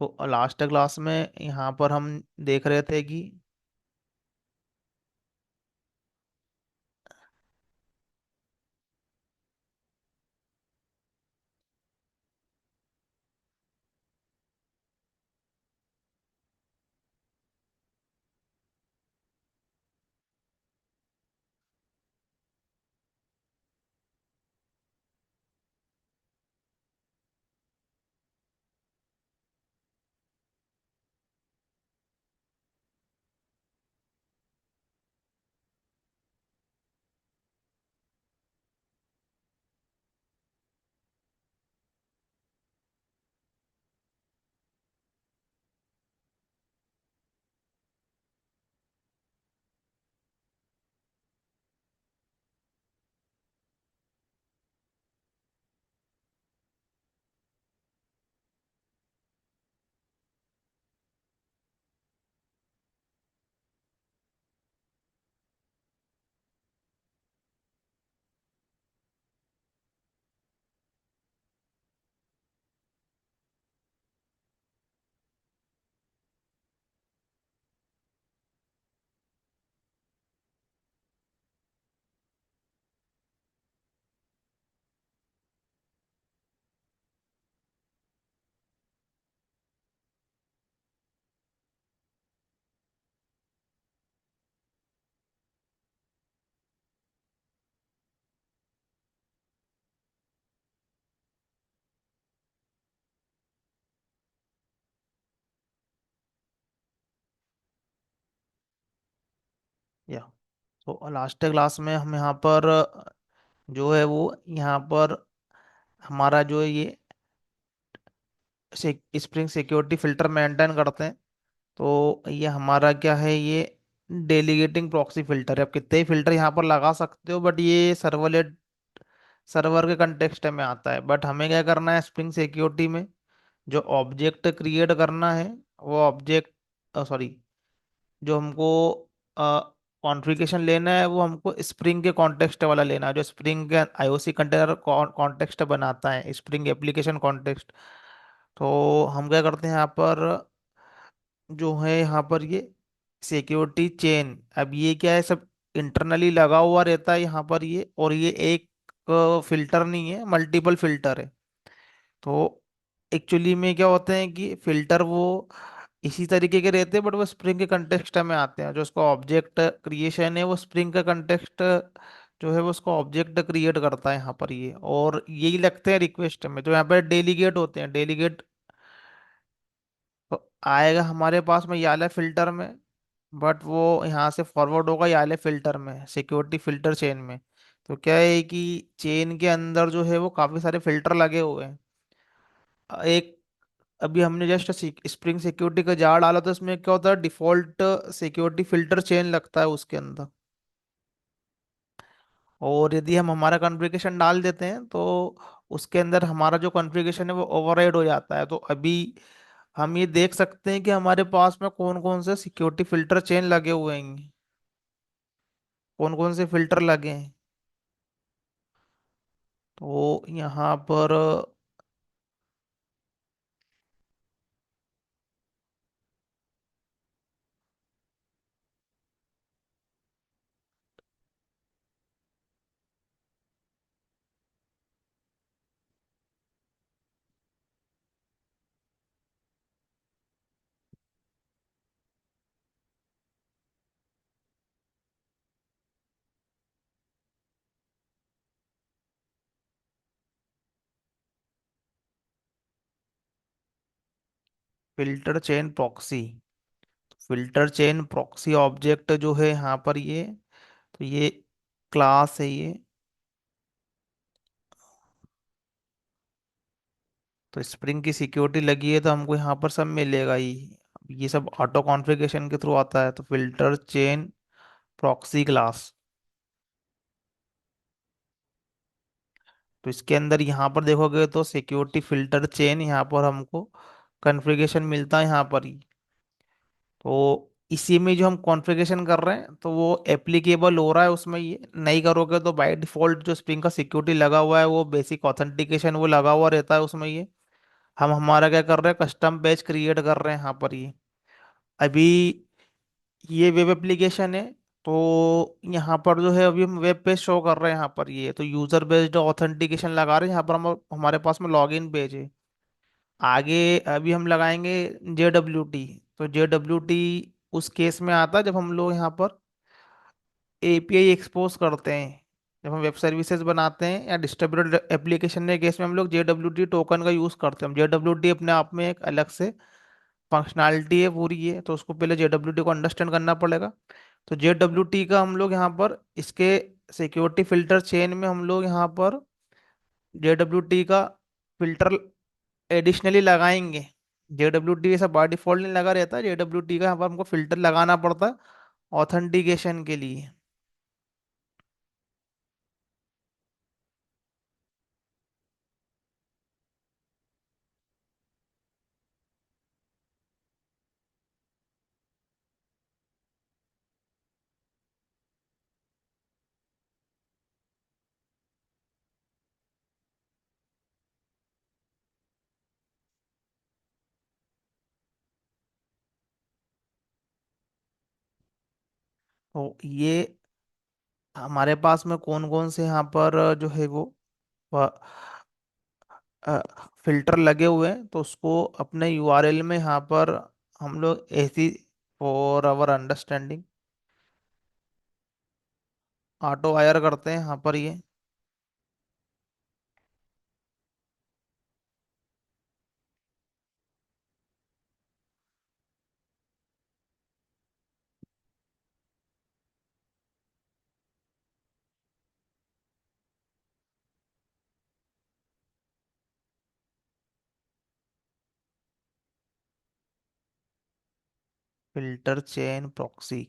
तो last class में यहाँ पर हम देख रहे थे कि या तो लास्ट क्लास में हम यहाँ पर जो है वो यहाँ पर हमारा जो है ये स्प्रिंग सिक्योरिटी फिल्टर मेंटेन करते हैं। तो ये हमारा क्या है, ये डेलीगेटिंग प्रॉक्सी फिल्टर है। आप कितने ही फिल्टर यहाँ पर लगा सकते हो, बट ये सर्वलेट सर्वर के कंटेक्स्ट में आता है। बट हमें क्या करना है स्प्रिंग सिक्योरिटी में, जो ऑब्जेक्ट क्रिएट करना है वो ऑब्जेक्ट, सॉरी, जो हमको कॉन्फ़िगरेशन लेना है वो हमको स्प्रिंग के कॉन्टेक्स्ट वाला लेना है, जो स्प्रिंग के आईओसी कंटेनर कॉन्टेक्स्ट बनाता है, स्प्रिंग एप्लीकेशन कॉन्टेक्स्ट। तो हम क्या करते हैं यहाँ पर, जो है यहाँ पर ये सिक्योरिटी चेन, अब ये क्या है, सब इंटरनली लगा हुआ रहता है यहाँ पर ये, और ये एक फिल्टर नहीं है, मल्टीपल फिल्टर है। तो एक्चुअली में क्या होते हैं कि फिल्टर वो इसी तरीके के रहते हैं, बट वो स्प्रिंग के कंटेक्स्ट में आते हैं। जो उसका ऑब्जेक्ट क्रिएशन है वो स्प्रिंग का कंटेक्स्ट जो है वो उसका ऑब्जेक्ट क्रिएट करता है यहाँ पर ये, और यही लगते हैं रिक्वेस्ट में। जो यहाँ पर डेलीगेट होते हैं, डेलीगेट आएगा हमारे पास में ये वाला फिल्टर में, बट वो यहाँ से फॉरवर्ड होगा ये वाले फिल्टर में, सिक्योरिटी फिल्टर चेन में। तो क्या है कि चेन के अंदर जो है वो काफी सारे फिल्टर लगे हुए हैं। एक अभी हमने जस्ट स्प्रिंग सिक्योरिटी का जार डाला, तो इसमें क्या होता है, डिफॉल्ट सिक्योरिटी फिल्टर चेन लगता है उसके अंदर। और यदि हम हमारा कॉन्फ़िगरेशन डाल देते हैं तो उसके अंदर हमारा जो कॉन्फ़िगरेशन है वो ओवरराइड हो जाता है। तो अभी हम ये देख सकते हैं कि हमारे पास में कौन कौन से सिक्योरिटी फिल्टर चेन लगे हुए हैं, कौन कौन से फिल्टर लगे हैं। तो यहाँ पर filter chain proxy, filter chain proxy object जो है यहाँ पर ये, तो ये क्लास है ये। तो स्प्रिंग की सिक्योरिटी लगी है तो हमको यहाँ पर सब मिलेगा ही। ये सब ऑटो कॉन्फ़िगरेशन के थ्रू आता है। तो फिल्टर चेन प्रॉक्सी क्लास, तो इसके अंदर यहाँ पर देखोगे तो सिक्योरिटी फिल्टर चेन यहाँ पर हमको कॉन्फ़िगरेशन मिलता है यहाँ पर ही। तो इसी में जो हम कॉन्फ़िगरेशन कर रहे हैं तो वो एप्लीकेबल हो रहा है उसमें। ये नहीं करोगे तो बाय डिफॉल्ट जो स्प्रिंग का सिक्योरिटी लगा हुआ है वो बेसिक ऑथेंटिकेशन वो लगा हुआ रहता है उसमें ये। हम हमारा क्या कर रहे हैं, कस्टम पेज क्रिएट कर रहे हैं यहाँ पर ये। अभी ये वेब एप्लीकेशन है, तो यहाँ पर जो है अभी हम वेब पेज शो कर रहे हैं यहाँ पर। ये तो यूजर बेस्ड ऑथेंटिकेशन लगा रहे हैं यहाँ पर हम, हमारे पास में लॉगिन पेज है। आगे अभी हम लगाएंगे JWT। तो JWT उस केस में आता है जब हम लोग यहाँ पर API एक्सपोज करते हैं, जब हम वेब सर्विसेज बनाते हैं या डिस्ट्रीब्यूटेड एप्लीकेशन के केस में हम लोग JWT टोकन का यूज़ करते हैं। हम JWT अपने आप में एक अलग से फंक्शनैलिटी है पूरी है, तो उसको पहले JWT को अंडरस्टैंड करना पड़ेगा। तो JWT का हम लोग यहाँ पर इसके सिक्योरिटी फिल्टर चेन में हम लोग यहाँ पर JWT का फिल्टर एडिशनली लगाएंगे। JWT ऐसा बाय डिफॉल्ट नहीं लगा रहता, JWT का यहाँ पर हमको फिल्टर लगाना पड़ता है ऑथेंटिकेशन के लिए। तो ये हमारे पास में कौन कौन से यहाँ पर जो है वो फिल्टर लगे हुए हैं, तो उसको अपने URL में यहाँ पर हम लोग ऐसी, for our understanding, autowire करते हैं यहाँ पर ये। Filter chain proxy.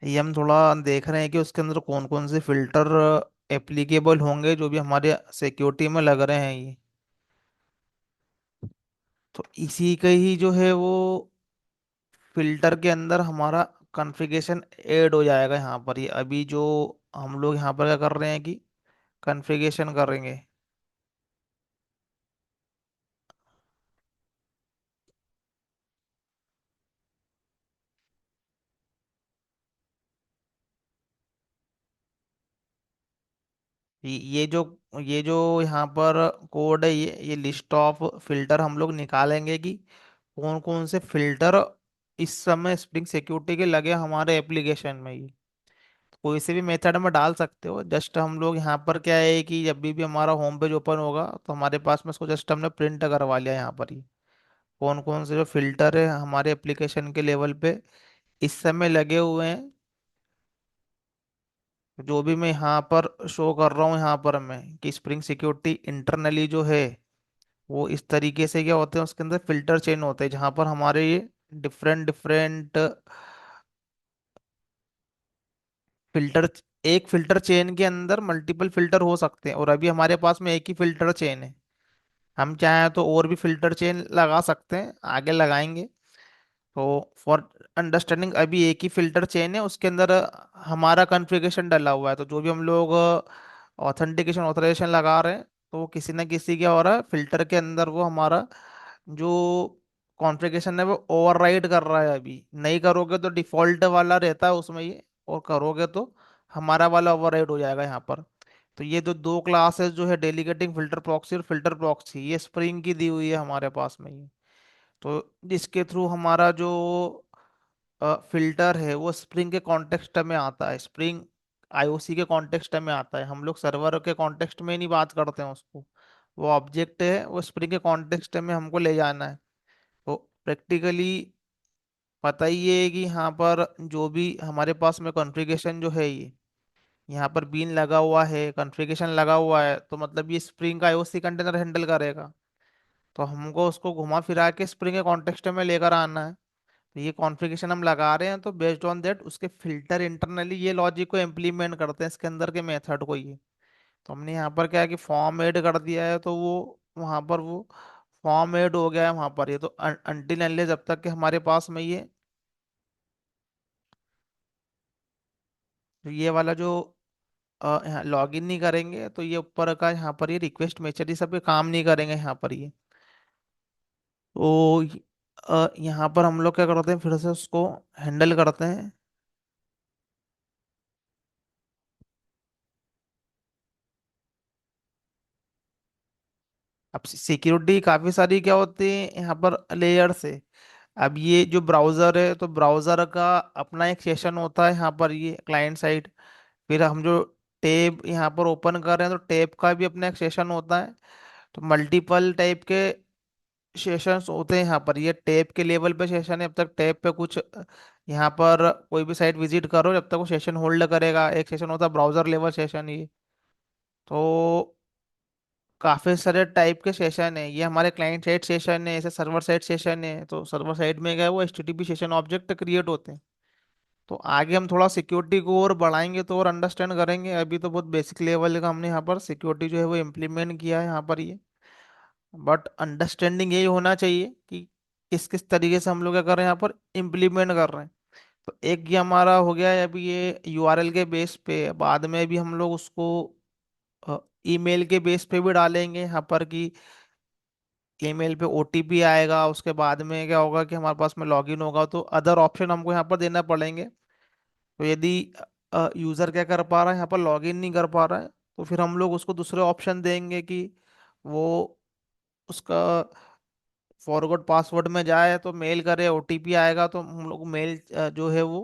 ये हम थोड़ा देख रहे हैं कि उसके अंदर कौन कौन से फिल्टर एप्लीकेबल होंगे जो भी हमारे सिक्योरिटी में लग रहे हैं ये। तो इसी का ही जो है वो फिल्टर के अंदर हमारा कॉन्फ़िगरेशन ऐड हो जाएगा यहाँ पर। ये अभी जो हम लोग यहाँ पर क्या कर रहे हैं कि कॉन्फ़िगरेशन करेंगे। ये जो यहाँ पर कोड है, ये लिस्ट ऑफ फिल्टर हम लोग निकालेंगे कि कौन कौन से फिल्टर इस समय स्प्रिंग सिक्योरिटी के लगे हमारे एप्लीकेशन में। ये कोई से भी मेथड में डाल सकते हो, जस्ट हम लोग यहाँ पर क्या है कि जब भी हमारा होम पेज ओपन होगा तो हमारे पास में इसको जस्ट हमने प्रिंट करवा लिया यहाँ पर ही, कौन कौन से जो फिल्टर है हमारे एप्लीकेशन के लेवल पे इस समय लगे हुए हैं। जो भी मैं यहाँ पर शो कर रहा हूँ यहाँ पर मैं कि स्प्रिंग सिक्योरिटी इंटरनली जो है वो इस तरीके से क्या होते हैं, उसके अंदर फिल्टर चेन होते हैं जहाँ पर हमारे ये डिफरेंट डिफरेंट फिल्टर, एक फिल्टर चेन के अंदर मल्टीपल फिल्टर हो सकते हैं, और अभी हमारे पास में एक ही फिल्टर चेन है। हम चाहें तो और भी फिल्टर चेन लगा सकते हैं, आगे लगाएंगे। तो फॉर अंडरस्टैंडिंग अभी एक ही फिल्टर चेन है, उसके अंदर हमारा कॉन्फ़िगरेशन डला हुआ है। तो जो भी हम लोग ऑथेंटिकेशन ऑथराइजेशन लगा रहे हैं, तो वो किसी ना किसी क्या हो रहा है फिल्टर के अंदर वो हमारा जो कॉन्फ़िगरेशन है वो ओवरराइड कर रहा है अभी। नहीं करोगे तो डिफ़ॉल्ट वाला रहता है उसमें ये, और करोगे तो हमारा वाला ओवरराइड हो जाएगा यहाँ पर। तो ये जो दो क्लासेस जो है, डेलीगेटिंग फिल्टर प्रॉक्सी और फिल्टर प्रॉक्सी, ये स्प्रिंग की दी हुई है हमारे पास में ये। तो जिसके थ्रू हमारा जो फिल्टर है वो स्प्रिंग के कॉन्टेक्स्ट में आता है, स्प्रिंग आईओसी के कॉन्टेक्स्ट में आता है। हम लोग सर्वर के कॉन्टेक्स्ट में नहीं बात करते हैं उसको, वो ऑब्जेक्ट है, वो स्प्रिंग के कॉन्टेक्स्ट में हमको ले जाना है। तो प्रैक्टिकली पता ही है कि यहाँ पर जो भी हमारे पास में कॉन्फ़िगरेशन जो है ये, यहाँ पर बीन लगा हुआ है, कॉन्फ़िगरेशन लगा हुआ है, तो मतलब ये स्प्रिंग का आईओसी कंटेनर हैंडल करेगा। तो हमको उसको घुमा फिरा के स्प्रिंग के कॉन्टेक्स्ट में लेकर आना है। तो ये कॉन्फ़िगरेशन हम लगा रहे हैं, तो बेस्ड ऑन दैट उसके फिल्टर इंटरनली ये लॉजिक को इम्प्लीमेंट करते हैं इसके अंदर के मेथड को ये। तो हमने यहाँ पर क्या है कि फॉर्म ऐड कर दिया है, तो वो वहाँ पर वो फॉर्म ऐड हो गया है वहाँ पर। ये तो अनटिल अनलेस जब तक कि हमारे पास में ये वाला जो यहाँ लॉग इन नहीं करेंगे, तो ये ऊपर का यहाँ पर ये रिक्वेस्ट मैसेज ये सब पे काम नहीं करेंगे यहाँ पर ये। तो यहाँ पर हम लोग क्या करते हैं, फिर से उसको हैंडल करते हैं। अब सिक्योरिटी काफ़ी सारी क्या होती है यहाँ पर लेयर से। अब ये जो ब्राउज़र है, तो ब्राउज़र का अपना एक सेशन होता है यहाँ पर, ये क्लाइंट साइड। फिर हम जो टैब यहाँ पर ओपन कर रहे हैं, तो टैब का भी अपना एक सेशन होता है। तो मल्टीपल टाइप के सेशंस होते हैं यहाँ पर। ये टैब के लेवल पे सेशन है, जब तक टैब पे कुछ यहाँ पर कोई भी साइट विजिट करो, जब तक वो सेशन होल्ड करेगा। एक सेशन होता है ब्राउज़र लेवल सेशन ये। तो काफी सारे टाइप के सेशन है, ये हमारे क्लाइंट साइड सेशन है, ऐसे सर्वर साइड सेशन है। तो सर्वर साइड में क्या है, वो एचटीटीपी सेशन ऑब्जेक्ट क्रिएट होते हैं। तो आगे हम थोड़ा सिक्योरिटी को और बढ़ाएंगे तो और अंडरस्टैंड करेंगे। अभी तो बहुत बेसिक लेवल का हमने यहाँ पर सिक्योरिटी जो है वो इम्प्लीमेंट किया है यहाँ पर ये। बट अंडरस्टैंडिंग यही होना चाहिए कि किस किस तरीके से हम लोग क्या कर रहे हैं यहाँ पर इम्प्लीमेंट कर रहे हैं। तो एक ये हमारा हो गया है अभी ये यूआरएल के बेस पे। बाद में भी हम लोग उसको ईमेल के बेस पे भी डालेंगे यहाँ पर कि ईमेल पे ओटीपी आएगा, उसके बाद में क्या होगा कि हमारे पास में लॉगिन होगा, तो अदर ऑप्शन हमको यहाँ पर देना पड़ेंगे। तो यदि यूज़र क्या कर पा रहा है यहाँ पर, लॉगिन नहीं कर पा रहा है, तो फिर हम लोग उसको दूसरे ऑप्शन देंगे कि वो उसका फॉरगॉट पासवर्ड में जाए तो मेल करे, ओटीपी आएगा तो हम लोग मेल जो है वो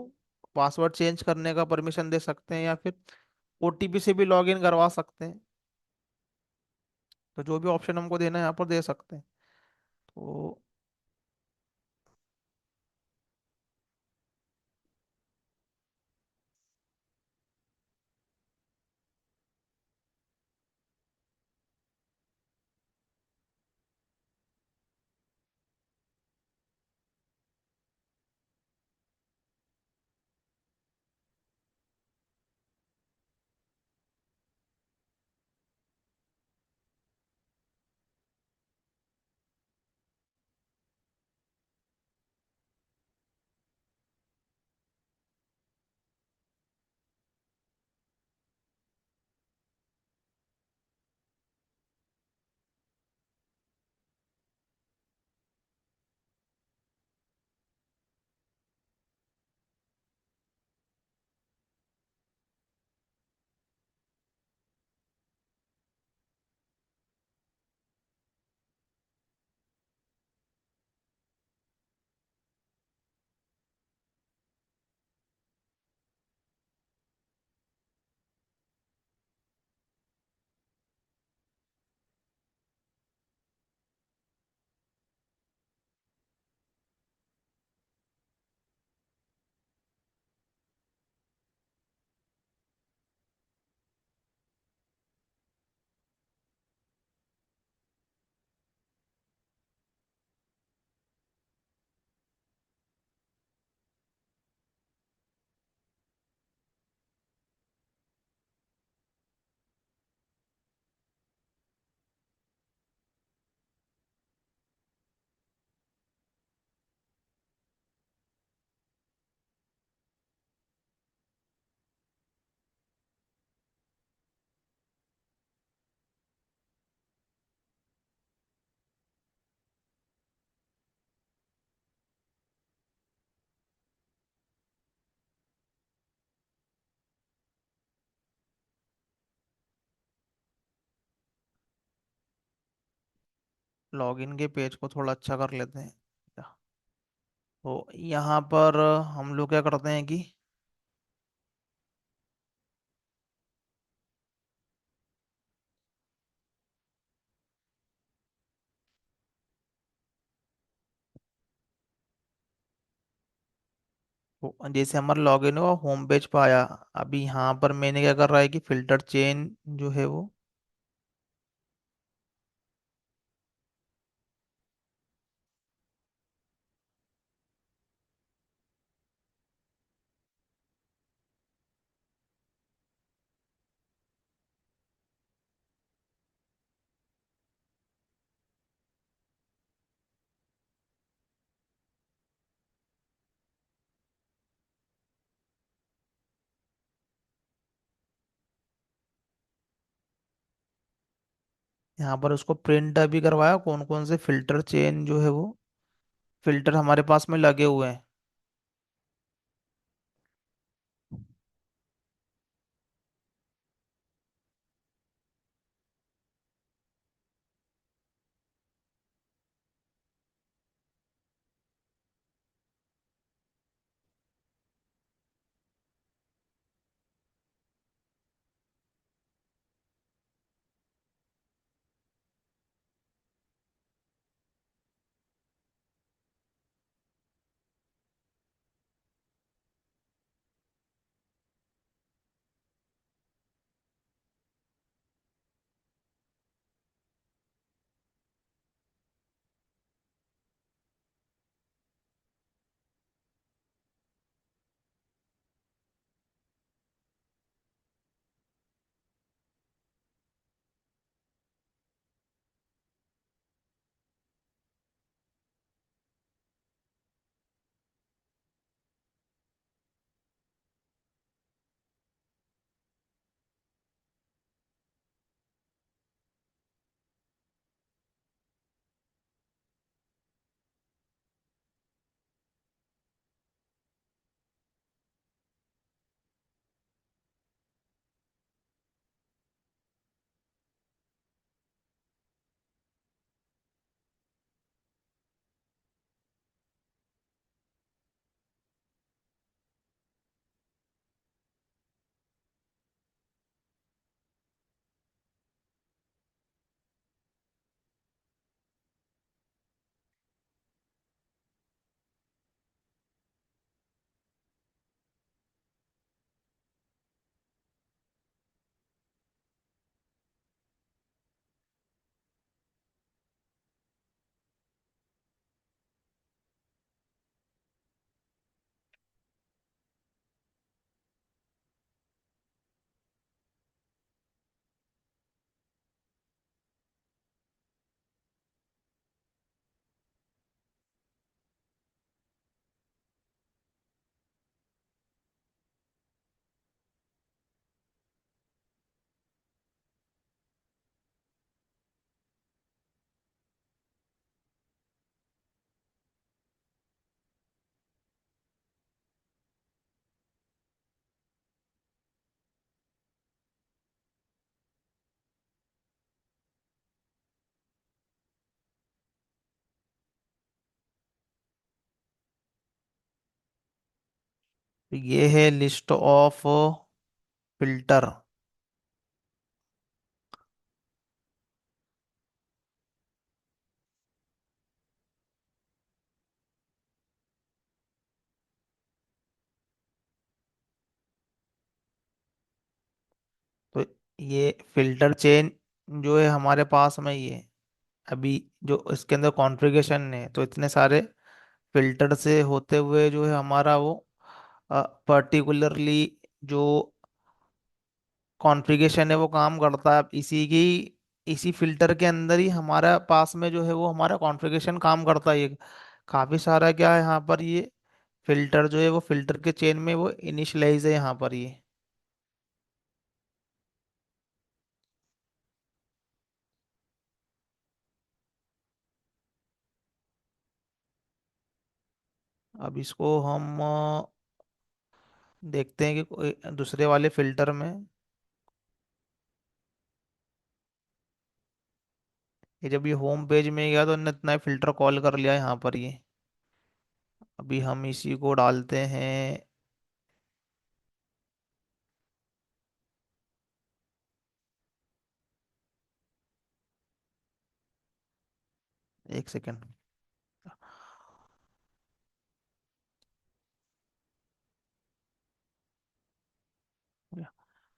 पासवर्ड चेंज करने का परमिशन दे सकते हैं, या फिर ओटीपी से भी लॉगिन करवा सकते हैं। तो जो भी ऑप्शन हमको देना है यहाँ पर दे सकते हैं। तो लॉगिन के पेज को थोड़ा अच्छा कर लेते हैं। तो यहाँ पर हम लोग क्या करते हैं कि जैसे हमारा लॉगिन हुआ होम पेज पे आया। अभी यहाँ पर मैंने क्या कर रहा है कि फिल्टर चेन जो है वो, यहाँ पर उसको प्रिंट भी करवाया कौन कौन से फिल्टर चेन जो है वो फिल्टर हमारे पास में लगे हुए हैं। तो ये है लिस्ट ऑफ फिल्टर। तो ये फिल्टर चेन जो है हमारे पास में ये अभी जो इसके अंदर कॉन्फ़िगरेशन है, तो इतने सारे फिल्टर से होते हुए जो है हमारा वो पर्टिकुलरली जो कॉन्फ़िगरेशन है वो काम करता है। अब इसी फिल्टर के अंदर ही हमारा पास में जो है वो हमारा कॉन्फ़िगरेशन काम करता है। ये काफ़ी सारा क्या है यहाँ पर, ये फिल्टर जो है वो फिल्टर के चेन में वो इनिशियलाइज है यहाँ पर ये। अब इसको हम देखते हैं कि कोई दूसरे वाले फिल्टर में ये जब ये होम पेज में गया तो इन्होंने इतना फिल्टर कॉल कर लिया यहाँ पर ये। अभी हम इसी को डालते हैं। एक सेकेंड।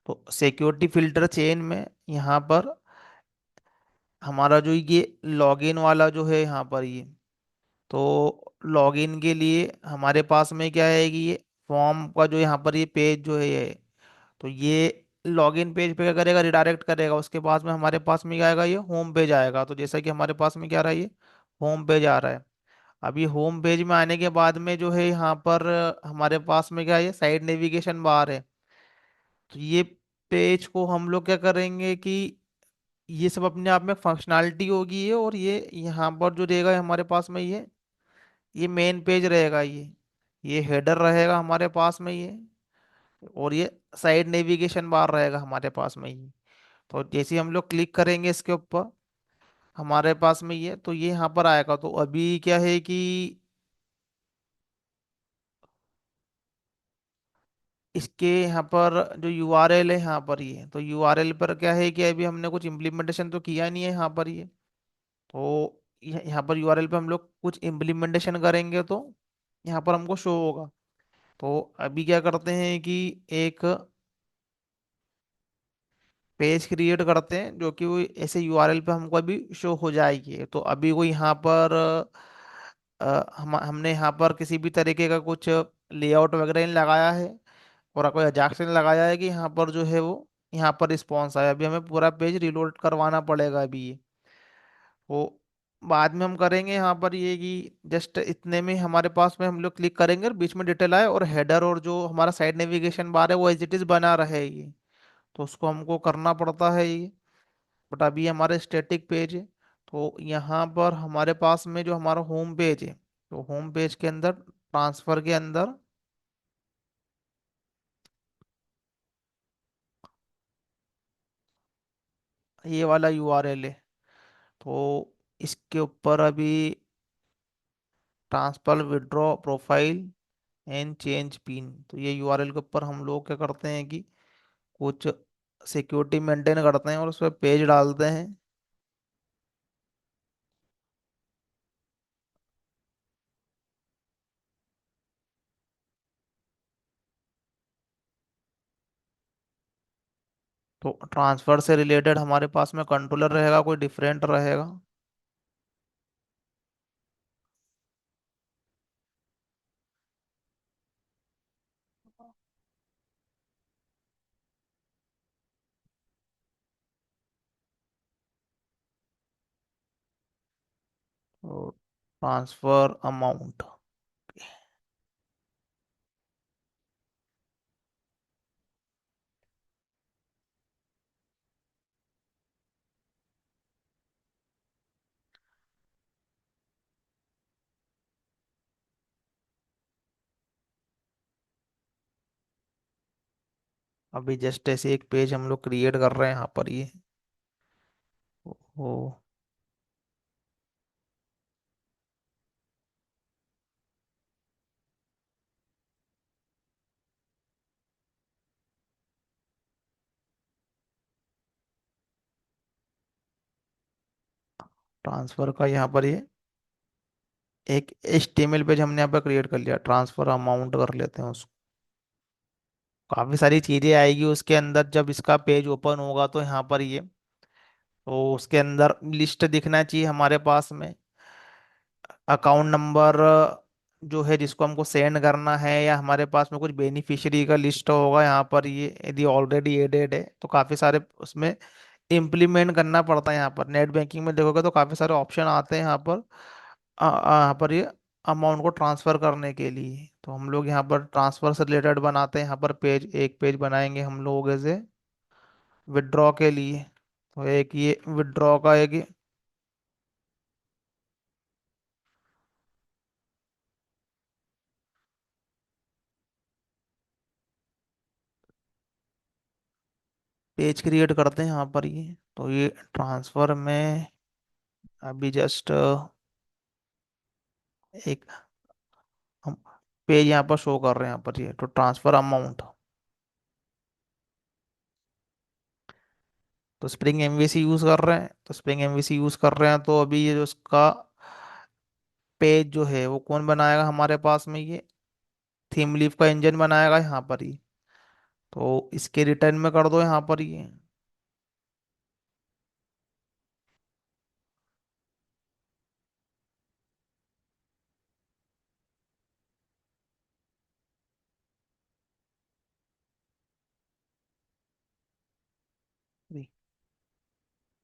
तो सिक्योरिटी फिल्टर चेन में यहाँ पर हमारा जो ये लॉगिन वाला जो है यहाँ पर ये, तो लॉगिन के लिए हमारे पास में क्या है कि ये फॉर्म का जो यहाँ पर ये पेज जो है ये, तो ये लॉगिन पेज पे क्या करेगा, रिडायरेक्ट करेगा। उसके बाद में हमारे पास में क्या आएगा, ये होम पेज आएगा। तो जैसा कि हमारे पास में क्या आ रहा है, ये होम पेज आ रहा है। अब ये होम पेज में आने के बाद में जो है यहाँ पर हमारे पास में क्या है, ये साइड नेविगेशन बार है। तो ये पेज को हम लोग क्या करेंगे कि ये सब अपने आप में फंक्शनैलिटी होगी है, और ये यहाँ पर जो रहेगा हमारे पास में ये मेन पेज रहेगा। ये हेडर रहेगा हमारे पास में ये, और ये साइड नेविगेशन बार रहेगा हमारे पास में ये। तो जैसे ही हम लोग क्लिक करेंगे इसके ऊपर, हमारे पास में ये, तो ये यहाँ पर आएगा। तो अभी क्या है कि इसके यहाँ पर जो यूआरएल है यहाँ पर ये, तो यूआरएल पर क्या है कि अभी हमने कुछ इम्प्लीमेंटेशन तो किया नहीं है यहाँ पर ये। तो यहाँ पर यूआरएल पे हम लोग कुछ इम्प्लीमेंटेशन करेंगे तो यहाँ पर हमको शो होगा। तो अभी क्या करते हैं कि एक पेज क्रिएट करते हैं जो कि वो ऐसे यूआरएल पे हमको अभी शो हो जाएगी। तो अभी वो यहाँ पर हमने यहाँ पर किसी भी तरीके का कुछ लेआउट वगैरह नहीं लगाया है, और कोई अजाक्स नहीं लगाया है कि यहाँ पर जो है वो यहाँ पर रिस्पॉन्स आया। अभी हमें पूरा पेज रिलोड करवाना पड़ेगा अभी ये। वो बाद में हम करेंगे यहाँ पर ये कि जस्ट इतने में हमारे पास में हम लोग क्लिक करेंगे और बीच में डिटेल आए, और हेडर और जो हमारा साइड नेविगेशन बार है वो एज इट इज बना रहे ये। तो उसको हमको करना पड़ता है ये। बट अभी हमारे स्टैटिक पेज है। तो यहाँ पर हमारे पास में जो हमारा होम पेज है, तो होम पेज के अंदर ट्रांसफर के अंदर ये वाला यूआरएल है। तो इसके ऊपर अभी transfer withdraw profile and change pin, तो ये यूआरएल के ऊपर हम लोग क्या करते हैं कि कुछ सिक्योरिटी मेंटेन करते हैं और उस पर पेज डालते हैं। तो ट्रांसफर से रिलेटेड हमारे पास में कंट्रोलर रहेगा, कोई डिफरेंट रहेगा। तो ट्रांसफर अमाउंट, अभी जस्ट ऐसे एक पेज हम लोग क्रिएट कर रहे हैं यहाँ पर ये। ओ, ट्रांसफर का यहाँ पर ये एक HTML पेज हमने यहाँ पर क्रिएट कर लिया। ट्रांसफर अमाउंट कर लेते हैं उसको। काफी सारी चीजें आएगी उसके अंदर जब इसका पेज ओपन होगा, तो यहाँ पर ये, तो उसके अंदर लिस्ट दिखना चाहिए हमारे पास में। अकाउंट नंबर जो है जिसको हमको सेंड करना है, या हमारे पास में कुछ बेनिफिशियरी का लिस्ट होगा यहाँ पर ये, यदि ऑलरेडी एडेड है तो काफ़ी सारे उसमें इम्प्लीमेंट करना पड़ता है। यहाँ पर नेट बैंकिंग में देखोगे तो काफ़ी सारे ऑप्शन आते हैं यहाँ पर। यहाँ पर ये अमाउंट को ट्रांसफ़र करने के लिए, तो हम लोग यहाँ पर ट्रांसफ़र से रिलेटेड बनाते हैं। यहाँ पर पेज, एक पेज बनाएंगे हम लोग ऐसे विड्रॉ के लिए। तो एक ये विड्रॉ का एक पेज क्रिएट करते हैं यहाँ पर ये। तो ये ट्रांसफर में अभी जस्ट एक हम पेज यहाँ पर शो कर रहे हैं, यहाँ पर ये तो ट्रांसफर अमाउंट। तो स्प्रिंग एमवीसी यूज कर रहे हैं, तो स्प्रिंग एमवीसी यूज कर रहे हैं, तो अभी ये जो उसका पेज जो है वो कौन बनाएगा हमारे पास में, ये थीम लीफ का इंजन बनाएगा यहाँ पर ही। तो इसके रिटर्न में कर दो यहाँ पर ये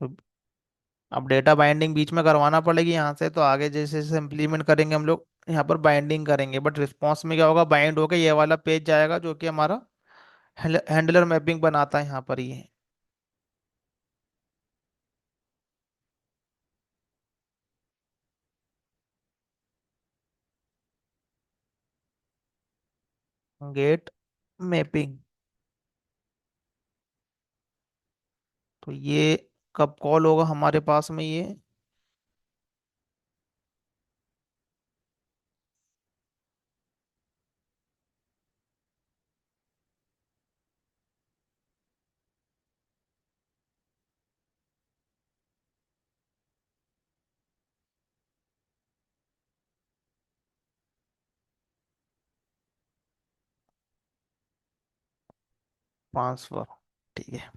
तो अब डेटा बाइंडिंग बीच में करवाना पड़ेगी यहाँ से, तो आगे जैसे जैसे इम्प्लीमेंट करेंगे हम लोग यहाँ पर बाइंडिंग करेंगे, बट रिस्पॉन्स में क्या होगा, बाइंड होके ये वाला पेज जाएगा जो कि हमारा हैंडलर मैपिंग बनाता है यहाँ पर ये। गेट मैपिंग, तो ये कब कॉल होगा हमारे पास में ये। ट्रांसफर, ठीक है।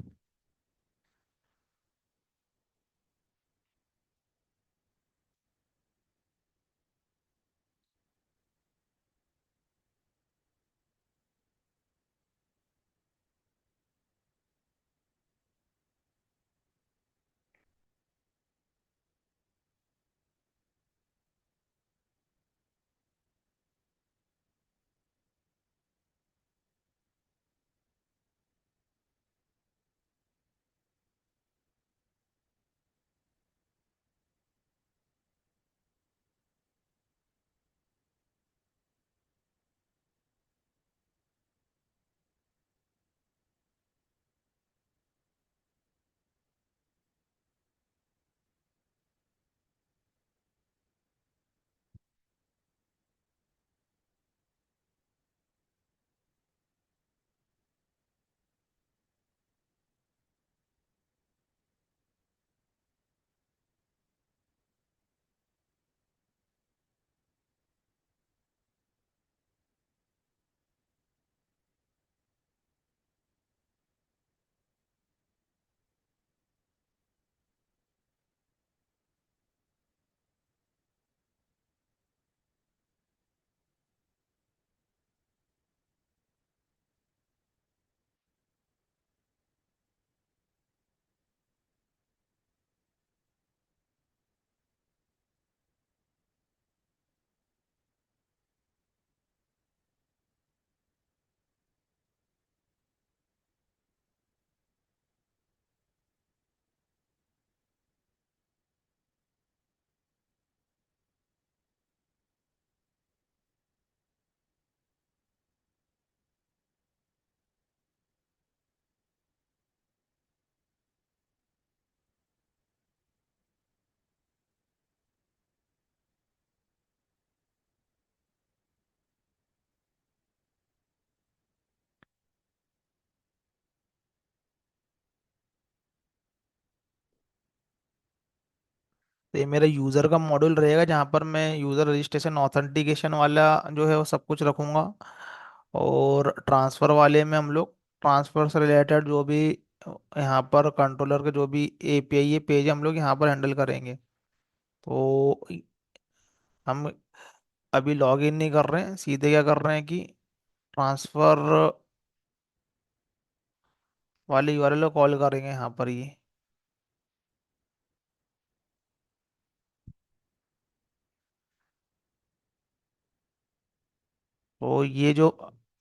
तो ये मेरा यूज़र का मॉड्यूल रहेगा जहाँ पर मैं यूज़र रजिस्ट्रेशन ऑथेंटिकेशन वाला जो है वो सब कुछ रखूँगा। और ट्रांसफ़र वाले में हम लोग ट्रांसफ़र से रिलेटेड जो भी यहाँ पर कंट्रोलर के जो भी एपीआई ये पेज हम लोग यहाँ पर हैंडल करेंगे। तो हम अभी लॉग इन नहीं कर रहे हैं, सीधे क्या कर रहे हैं कि ट्रांसफ़र वाले यूआरएल को कॉल करेंगे यहाँ पर ये। तो ये जो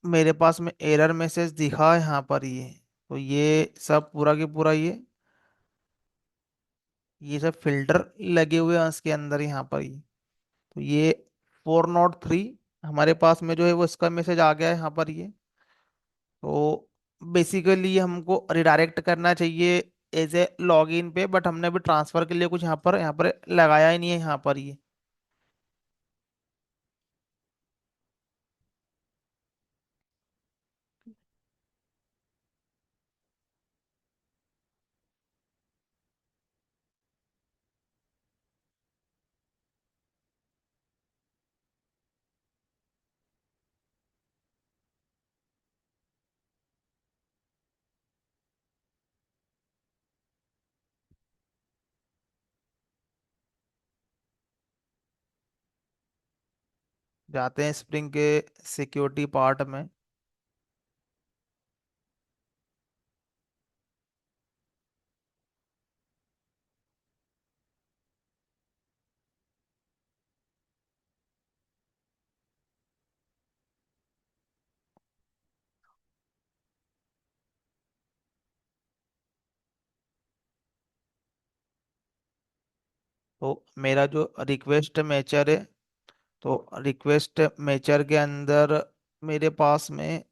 मेरे पास में एरर मैसेज दिखा है यहाँ पर ये, तो ये सब पूरा के पूरा ये सब फिल्टर लगे हुए हैं इसके अंदर यहाँ पर ही। तो ये 403 हमारे पास में जो है वो इसका मैसेज आ गया है यहाँ पर ये। तो बेसिकली हमको रिडायरेक्ट करना चाहिए एज ए लॉगिन पे, बट हमने अभी ट्रांसफर के लिए कुछ यहाँ पर लगाया ही नहीं है यहाँ पर ये। जाते हैं स्प्रिंग के सिक्योरिटी पार्ट में। तो मेरा जो रिक्वेस्ट मैचर है, तो रिक्वेस्ट मैचर के अंदर मेरे पास में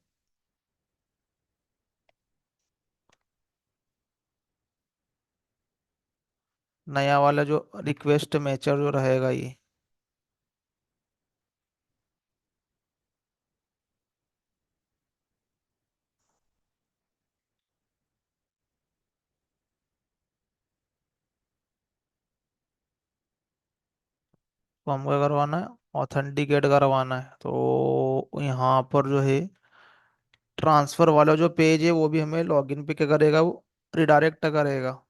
नया वाला जो रिक्वेस्ट मैचर जो रहेगा ये। तो हमको क्या करवाना है, ऑथेंटिकेट करवाना है। तो यहाँ पर जो है ट्रांसफर वाला जो पेज है वो भी हमें लॉगिन पे क्या करेगा, वो रिडायरेक्ट करेगा।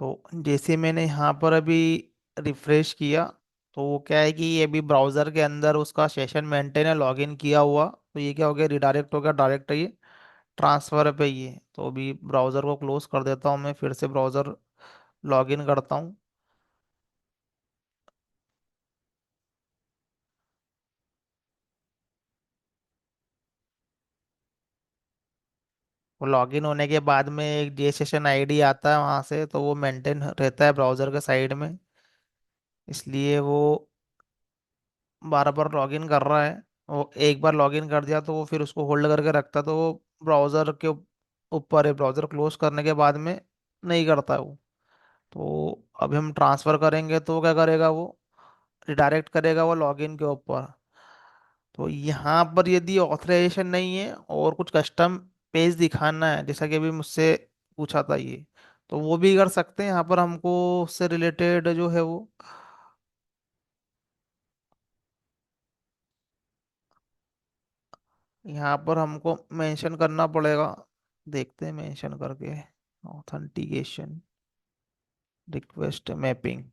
तो जैसे मैंने यहाँ पर अभी रिफ्रेश किया, तो वो क्या है कि ये अभी ब्राउज़र के अंदर उसका सेशन मेंटेन है लॉगिन किया हुआ, तो ये क्या हो गया, रिडायरेक्ट हो गया डायरेक्ट ये ट्रांसफ़र पे। ये तो अभी ब्राउज़र को क्लोज कर देता हूँ, मैं फिर से ब्राउज़र लॉगिन करता हूँ। वो लॉगिन होने के बाद में एक जे सेशन आईडी आता है वहाँ से, तो वो मेंटेन रहता है ब्राउज़र के साइड में, इसलिए वो बार बार लॉगिन कर रहा है। वो एक बार लॉगिन कर दिया तो वो फिर उसको होल्ड करके रखता है, तो वो ब्राउज़र के ऊपर है, ब्राउज़र क्लोज करने के बाद में नहीं करता है वो। तो अभी हम ट्रांसफ़र करेंगे तो क्या करेगा वो, रिडायरेक्ट करेगा वो लॉगिन के ऊपर। तो यहाँ पर यदि ऑथराइजेशन नहीं है और कुछ कस्टम पेज दिखाना है, जैसा कि अभी मुझसे पूछा था ये, तो वो भी कर सकते हैं यहाँ पर हमको, उससे रिलेटेड जो है वो यहाँ पर हमको मेंशन करना पड़ेगा। देखते हैं मेंशन करके, ऑथेंटिकेशन रिक्वेस्ट मैपिंग।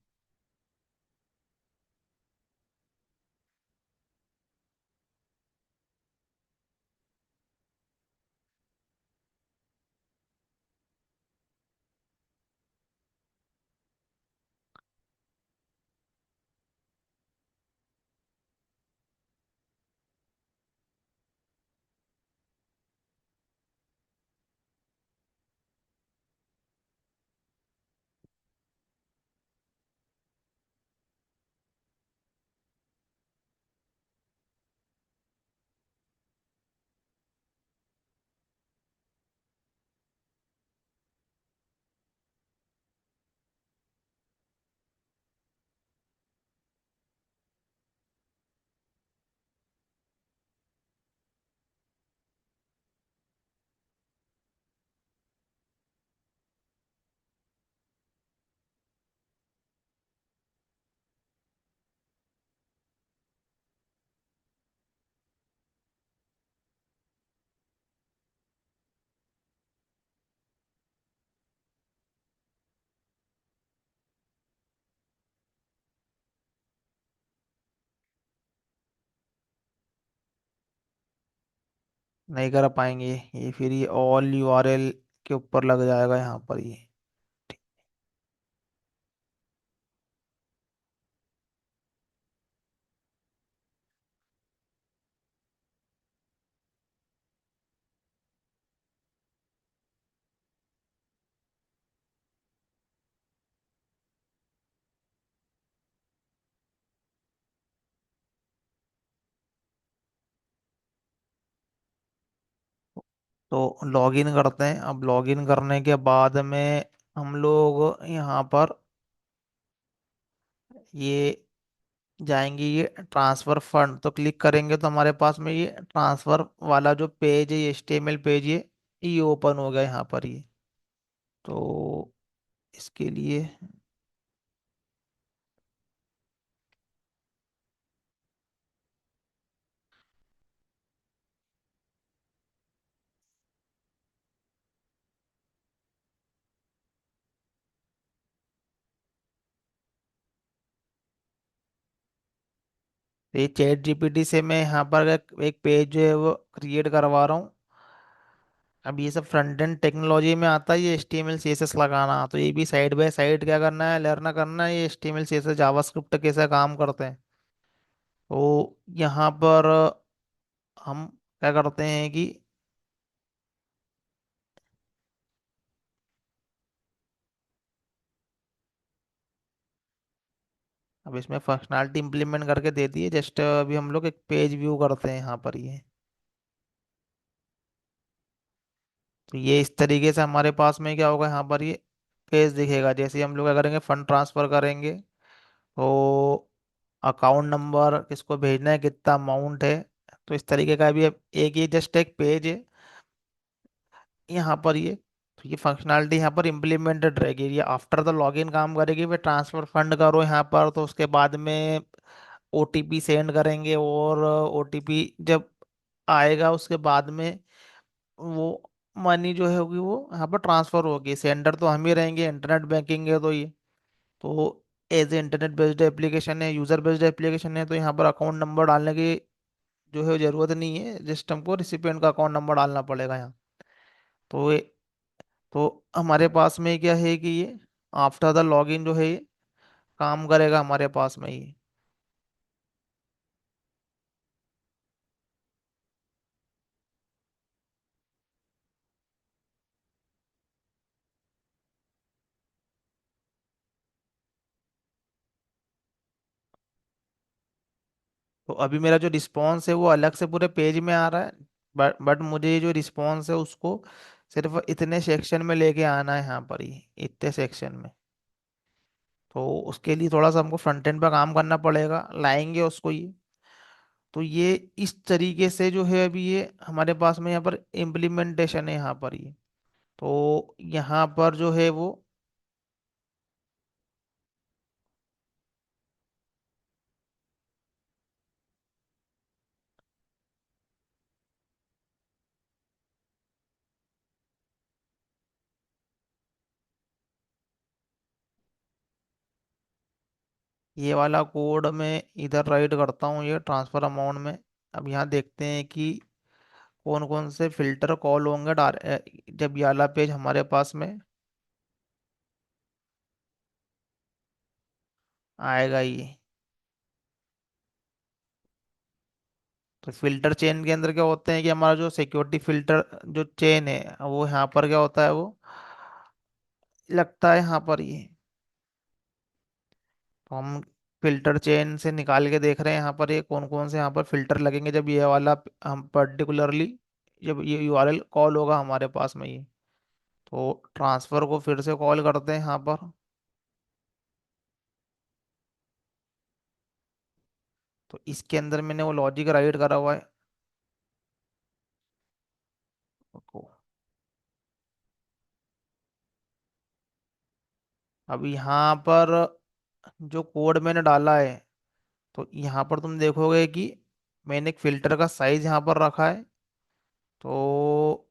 नहीं कर पाएंगे ये, फिर ये ऑल यूआरएल के ऊपर लग जाएगा यहाँ पर ये। तो लॉगिन करते हैं। अब लॉगिन करने के बाद में हम लोग यहाँ पर ये जाएंगे, ये ट्रांसफर फंड तो क्लिक करेंगे तो हमारे पास में ये ट्रांसफर वाला जो पेज है, ये HTML पेज, ये ओपन हो गया यहाँ पर ये। तो इसके लिए ये चैट GPT से मैं यहाँ पर एक पेज जो है वो क्रिएट करवा रहा हूँ। अब ये सब फ्रंट एंड टेक्नोलॉजी में आता है, ये HTML CSS लगाना। तो ये भी साइड बाय साइड क्या करना है, लर्न करना है ये HTML CSS जावास्क्रिप्ट कैसे काम करते हैं। तो यहाँ पर हम क्या करते हैं कि अब इसमें फंक्शनैलिटी इंप्लीमेंट करके दे दी है। जस्ट अभी हम लोग एक पेज व्यू करते हैं यहाँ पर ये। तो ये इस तरीके से हमारे पास में क्या होगा, यहाँ पर ये पेज दिखेगा। जैसे ही हम लोग क्या करेंगे, फंड ट्रांसफर करेंगे तो अकाउंट नंबर, किसको भेजना है, कितना अमाउंट है। तो इस तरीके का भी अब एक ये जस्ट एक पेज है यहाँ पर ये। तो ये फंक्शनैलिटी यहाँ पर इम्प्लीमेंटेड रहेगी। ये आफ्टर द लॉगिन काम करेगी। फिर ट्रांसफर फंड करो यहाँ पर, तो उसके बाद में OTP सेंड करेंगे, और OTP जब आएगा उसके बाद में वो मनी जो है होगी वो यहाँ पर ट्रांसफर होगी। सेंडर तो हम ही रहेंगे, इंटरनेट बैंकिंग है तो ये। तो as a internet based application है, यूजर बेस्ड एप्लीकेशन है, तो यहाँ पर अकाउंट नंबर डालने की जो है जरूरत नहीं है। जस्ट हमको रिसिपिएंट का अकाउंट नंबर डालना पड़ेगा यहाँ। तो तो हमारे पास में क्या है कि ये आफ्टर द लॉगिन जो है ये काम करेगा हमारे पास में ये। तो अभी मेरा जो रिस्पॉन्स है वो अलग से पूरे पेज में आ रहा है। बट मुझे ये जो रिस्पॉन्स है उसको सिर्फ इतने सेक्शन में लेके आना है यहाँ पर ही, इतने सेक्शन में। तो उसके लिए थोड़ा सा हमको फ्रंट एंड पर काम करना पड़ेगा, लाएंगे उसको ये। तो ये इस तरीके से जो है अभी ये हमारे पास में यहाँ पर इम्प्लीमेंटेशन है यहाँ पर ये। तो यहाँ पर जो है वो ये वाला कोड मैं इधर राइट करता हूँ ये ट्रांसफर अमाउंट में। अब यहाँ देखते हैं कि कौन कौन से फिल्टर कॉल होंगे जब ये वाला पेज हमारे पास में आएगा ये। तो फिल्टर चेन के अंदर क्या होते हैं कि हमारा जो सिक्योरिटी फिल्टर जो चेन है वो यहाँ पर क्या होता है, वो लगता है यहाँ पर ये। तो हम फिल्टर चेन से निकाल के देख रहे हैं यहाँ पर ये कौन कौन से यहाँ पर फिल्टर लगेंगे जब ये वाला हम पर्टिकुलरली जब ये URL कॉल होगा हमारे पास में ये। तो ट्रांसफर को फिर से कॉल करते हैं यहाँ पर। तो इसके अंदर मैंने वो लॉजिक राइट करा हुआ है। को- अब यहाँ पर जो कोड मैंने डाला है, तो यहाँ पर तुम देखोगे कि मैंने एक फिल्टर का साइज यहाँ पर रखा है। तो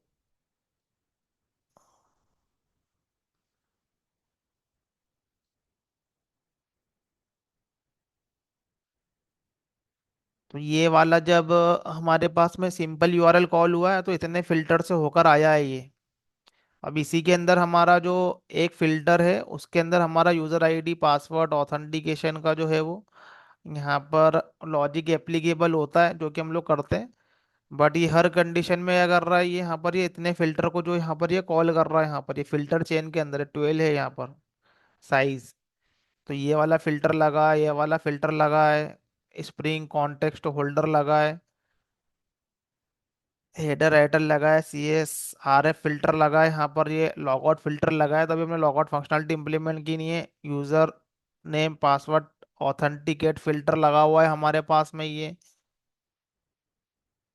तो ये वाला जब हमारे पास में सिंपल URL कॉल हुआ है तो इतने फिल्टर से होकर आया है ये। अब इसी के अंदर हमारा जो एक फिल्टर है उसके अंदर हमारा यूजर ID, पासवर्ड, ऑथेंटिकेशन का जो है वो यहाँ पर लॉजिक एप्लीकेबल होता है, जो कि हम लोग करते हैं। बट ये हर कंडीशन में क्या कर रहा है, ये यहाँ पर ये इतने फिल्टर को जो यहाँ पर ये कॉल कर रहा है, यहाँ पर ये फिल्टर चेन के अंदर 12 है यहाँ पर साइज। तो ये वाला फिल्टर लगा है, ये वाला फिल्टर लगा है, स्प्रिंग कॉन्टेक्स्ट होल्डर लगा है। हेडर राइटर लगा है, C S R F filter लगा है, यहाँ पर ये लॉगआउट फिल्टर लगा है, तभी हमने लॉगआउट फंक्शनलिटी इंप्लीमेंट की नहीं है। User name password authenticate filter लगा हुआ है हमारे पास में ये।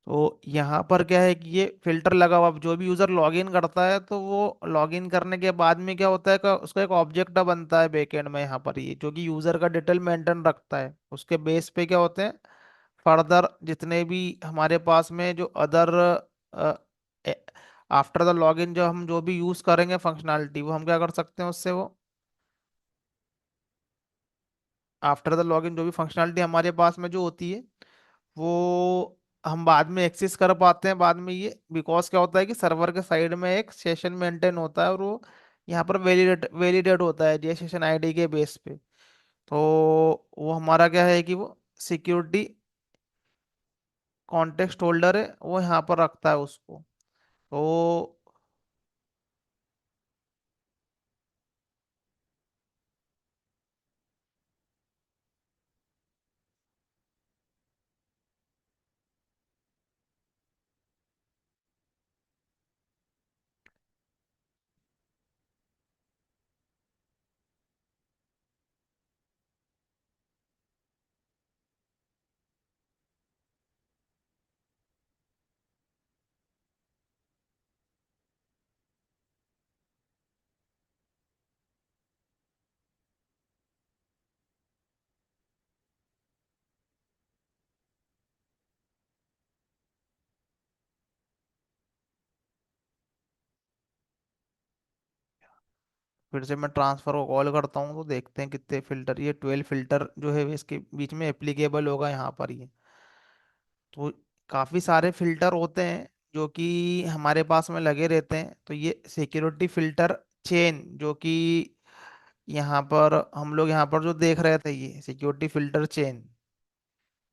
तो यहाँ पर क्या है कि ये फिल्टर लगा हुआ, अब जो भी यूजर लॉगिन करता है तो वो लॉगिन करने के बाद में क्या होता है कि उसका एक ऑब्जेक्ट बनता है बैकएंड में यहाँ पर, ये जो कि यूजर का डिटेल मेंटेन रखता है, उसके बेस पे क्या होते हैं फर्दर जितने भी हमारे पास में जो अदर आफ्टर द लॉगिन जो हम जो भी यूज करेंगे फंक्शनैलिटी, वो हम क्या कर सकते हैं उससे, वो आफ्टर द लॉगिन जो भी फंक्शनैलिटी हमारे पास में जो होती है वो हम बाद में एक्सेस कर पाते हैं बाद में ये, बिकॉज क्या होता है कि सर्वर के साइड में एक सेशन मेंटेन होता है और वो यहाँ पर वैलिडेट होता है जे सेशन आईडी के बेस पे। तो वो हमारा क्या है कि वो सिक्योरिटी कॉन्टेक्स्ट होल्डर है, वो यहाँ पर रखता है उसको। तो फिर से मैं ट्रांसफर को कॉल करता हूँ तो देखते हैं कितने फिल्टर, ये 12 फिल्टर जो है इसके बीच में एप्लीकेबल होगा यहाँ पर ये। तो काफ़ी सारे फिल्टर होते हैं जो कि हमारे पास में लगे रहते हैं। तो ये सिक्योरिटी फिल्टर चेन जो कि यहाँ पर हम लोग यहाँ पर जो देख रहे थे, ये सिक्योरिटी फिल्टर चेन,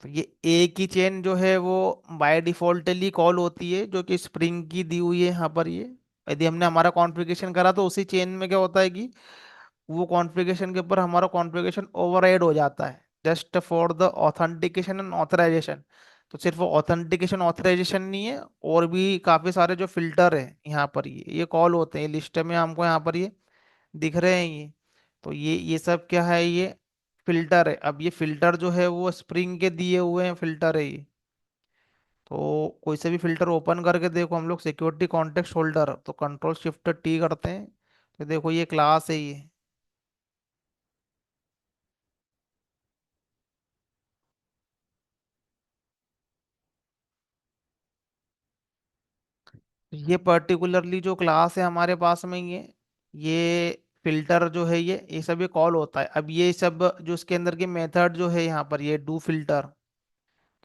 तो ये एक ही चेन जो है वो बाय डिफॉल्टली कॉल होती है जो कि स्प्रिंग की दी हुई है यहाँ पर ये। यदि हमने हमारा कॉन्फ़िगरेशन करा तो उसी चेन में क्या होता है कि वो कॉन्फ़िगरेशन के ऊपर हमारा कॉन्फ़िगरेशन ओवरराइड हो जाता है just for the authentication and authorisation. तो सिर्फ ऑथेंटिकेशन ऑथराइजेशन नहीं है, और भी काफ़ी सारे जो फिल्टर है यहाँ पर ये कॉल होते हैं, लिस्ट में हमको यहाँ पर ये दिख रहे हैं ये। तो ये सब क्या है, ये फिल्टर है। अब ये फिल्टर जो है वो स्प्रिंग के दिए हुए हैं फिल्टर है ये। तो कोई से भी फिल्टर ओपन करके देखो हम लोग, सिक्योरिटी कॉन्टेक्स्ट होल्डर, तो कंट्रोल शिफ्ट टी करते हैं तो देखो ये क्लास है ये। ये पर्टिकुलरली जो क्लास है हमारे पास में ये फिल्टर जो है ये सब ये कॉल होता है। अब ये सब जो इसके अंदर के मेथड जो है यहाँ पर ये डू फिल्टर,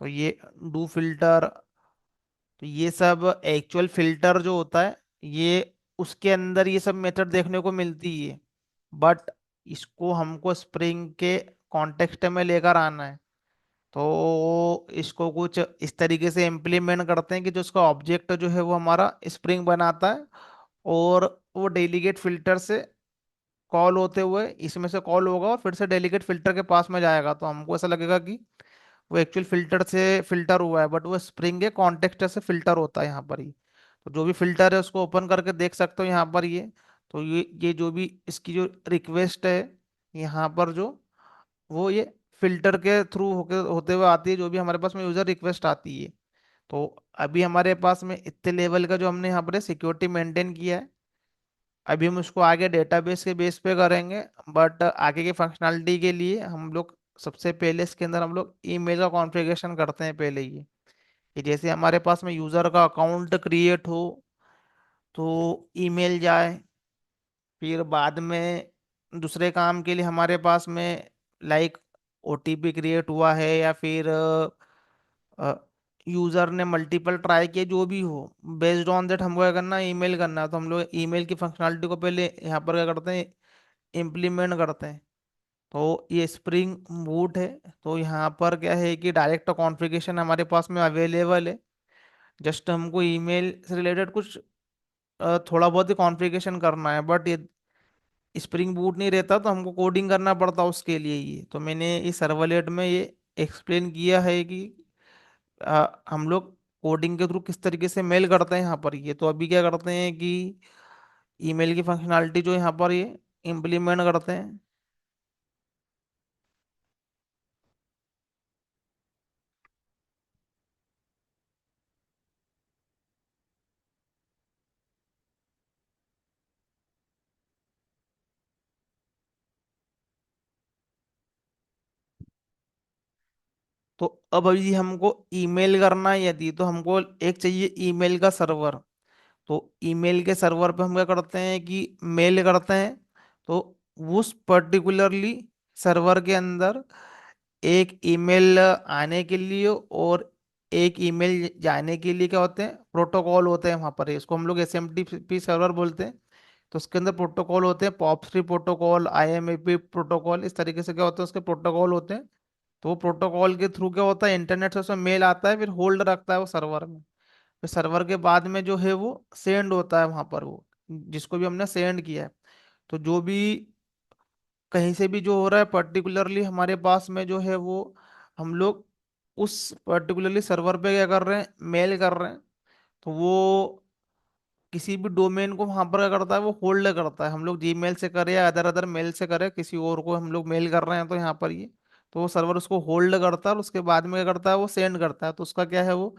तो ये डू फिल्टर, तो ये सब एक्चुअल फिल्टर जो होता है ये उसके अंदर ये सब मेथड देखने को मिलती है। बट इसको हमको स्प्रिंग के कॉन्टेक्स्ट में लेकर आना है। तो इसको कुछ इस तरीके से इम्प्लीमेंट करते हैं कि जो उसका ऑब्जेक्ट जो है वो हमारा स्प्रिंग बनाता है, और वो डेलीगेट फिल्टर से कॉल होते हुए इसमें से कॉल होगा और फिर से डेलीगेट फिल्टर के पास में जाएगा। तो हमको ऐसा लगेगा कि वो एक्चुअल फिल्टर से फिल्टर हुआ है, बट वो स्प्रिंग के कॉन्टेक्स्ट से फिल्टर होता है यहाँ पर ही। तो जो भी फिल्टर है उसको ओपन करके देख सकते हो यहाँ पर ये। तो ये जो भी इसकी जो रिक्वेस्ट है यहाँ पर जो, वो ये फिल्टर के थ्रू होके होते हुए आती है, जो भी हमारे पास में यूजर रिक्वेस्ट आती है। तो अभी हमारे पास में इतने लेवल का जो हमने यहाँ पर सिक्योरिटी मेंटेन किया है, अभी हम उसको आगे डेटाबेस के बेस पे करेंगे। बट आगे की फंक्शनैलिटी के लिए हम लोग सबसे पहले इसके अंदर हम लोग ईमेल का कॉन्फ़िगरेशन करते हैं पहले ही, कि जैसे हमारे पास में यूज़र का अकाउंट क्रिएट हो तो ईमेल जाए। फिर बाद में दूसरे काम के लिए हमारे पास में लाइक ओटीपी क्रिएट हुआ है, या फिर यूजर ने मल्टीपल ट्राई किए जो भी हो, बेस्ड ऑन दैट हमको क्या करना है, ईमेल करना है। तो हम लोग ईमेल की फंक्शनलिटी को पहले यहाँ पर क्या करते हैं, इम्प्लीमेंट करते हैं। तो ये स्प्रिंग बूट है। तो यहाँ पर क्या है कि डायरेक्ट कॉन्फ़िगरेशन हमारे पास में अवेलेबल है। जस्ट हमको ईमेल से रिलेटेड कुछ थोड़ा बहुत ही कॉन्फ़िगरेशन करना है, बट ये स्प्रिंग बूट नहीं रहता तो हमको कोडिंग करना पड़ता उसके लिए। ये तो मैंने इस सर्वलेट में ये एक्सप्लेन किया है कि हम लोग कोडिंग के थ्रू किस तरीके से मेल करते हैं यहाँ पर ये, तो अभी क्या करते हैं कि ईमेल की फंक्शनैलिटी जो यहाँ पर ये इम्प्लीमेंट करते हैं। तो अब अभी हमको ईमेल करना है यदि, तो हमको एक चाहिए ईमेल का सर्वर। तो ईमेल के सर्वर पे हम क्या करते हैं कि मेल करते हैं। तो उस पर्टिकुलरली सर्वर के अंदर एक ईमेल आने के लिए और एक ईमेल जाने के लिए क्या होते हैं, प्रोटोकॉल होते हैं वहाँ पर, इसको हम लोग एसएमटीपी सर्वर बोलते हैं। तो उसके अंदर प्रोटोकॉल होते हैं, पॉप3 प्रोटोकॉल, आईएमएपी प्रोटोकॉल, इस तरीके से क्या होता है उसके प्रोटोकॉल होते हैं। तो वो प्रोटोकॉल के थ्रू क्या होता है, इंटरनेट से उसमें मेल आता है, फिर होल्ड रखता है वो सर्वर में। फिर सर्वर के बाद में जो है वो सेंड होता है वहां पर, वो जिसको भी हमने सेंड किया है। तो जो भी कहीं से भी जो हो रहा है पर्टिकुलरली हमारे पास में जो है वो, हम लोग उस पर्टिकुलरली सर्वर पे क्या कर रहे हैं, मेल कर रहे हैं। तो वो किसी भी डोमेन को वहां पर क्या करता है, वो होल्ड करता है। हम लोग जीमेल से करें या अदर अदर मेल से करें, किसी और को हम लोग मेल कर रहे हैं तो यहाँ पर ये, तो वो सर्वर उसको होल्ड करता है और उसके बाद में क्या करता है, वो सेंड करता है। तो उसका क्या है वो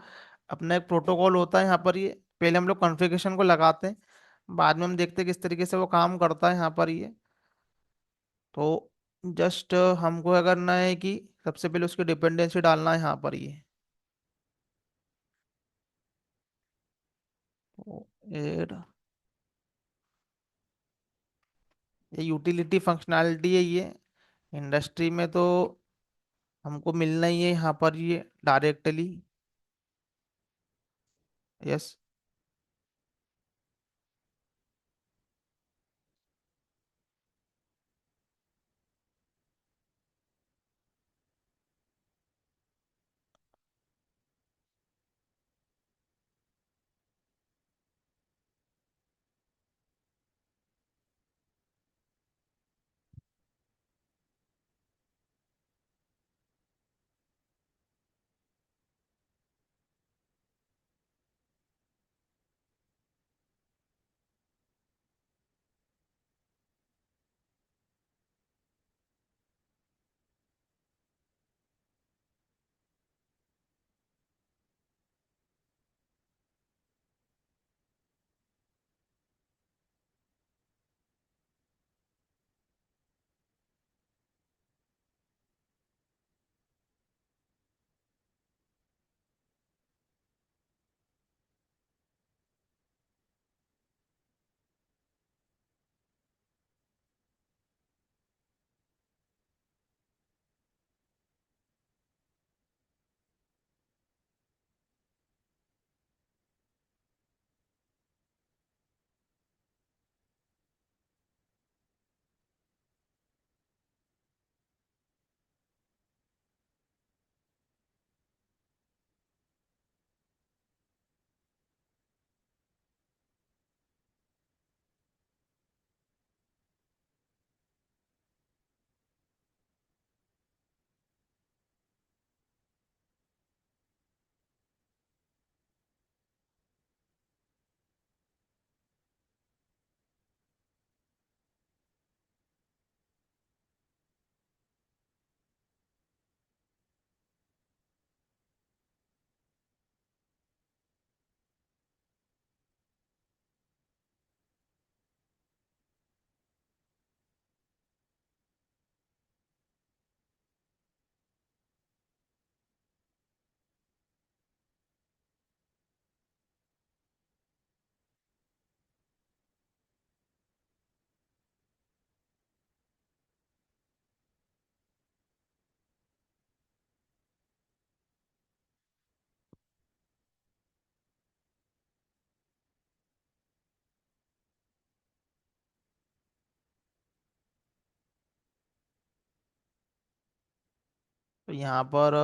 अपना एक प्रोटोकॉल होता है यहाँ पर ये। पहले हम लोग कॉन्फ़िगरेशन को लगाते हैं, बाद में हम देखते हैं किस तरीके से वो काम करता है यहाँ पर ये। तो जस्ट हमको क्या करना है कि सबसे पहले उसकी डिपेंडेंसी डालना है यहाँ पर ये। तो ये यूटिलिटी फंक्शनैलिटी है ये, इंडस्ट्री में तो हमको मिलना ही है यहाँ पर ये डायरेक्टली। यस। तो यहाँ पर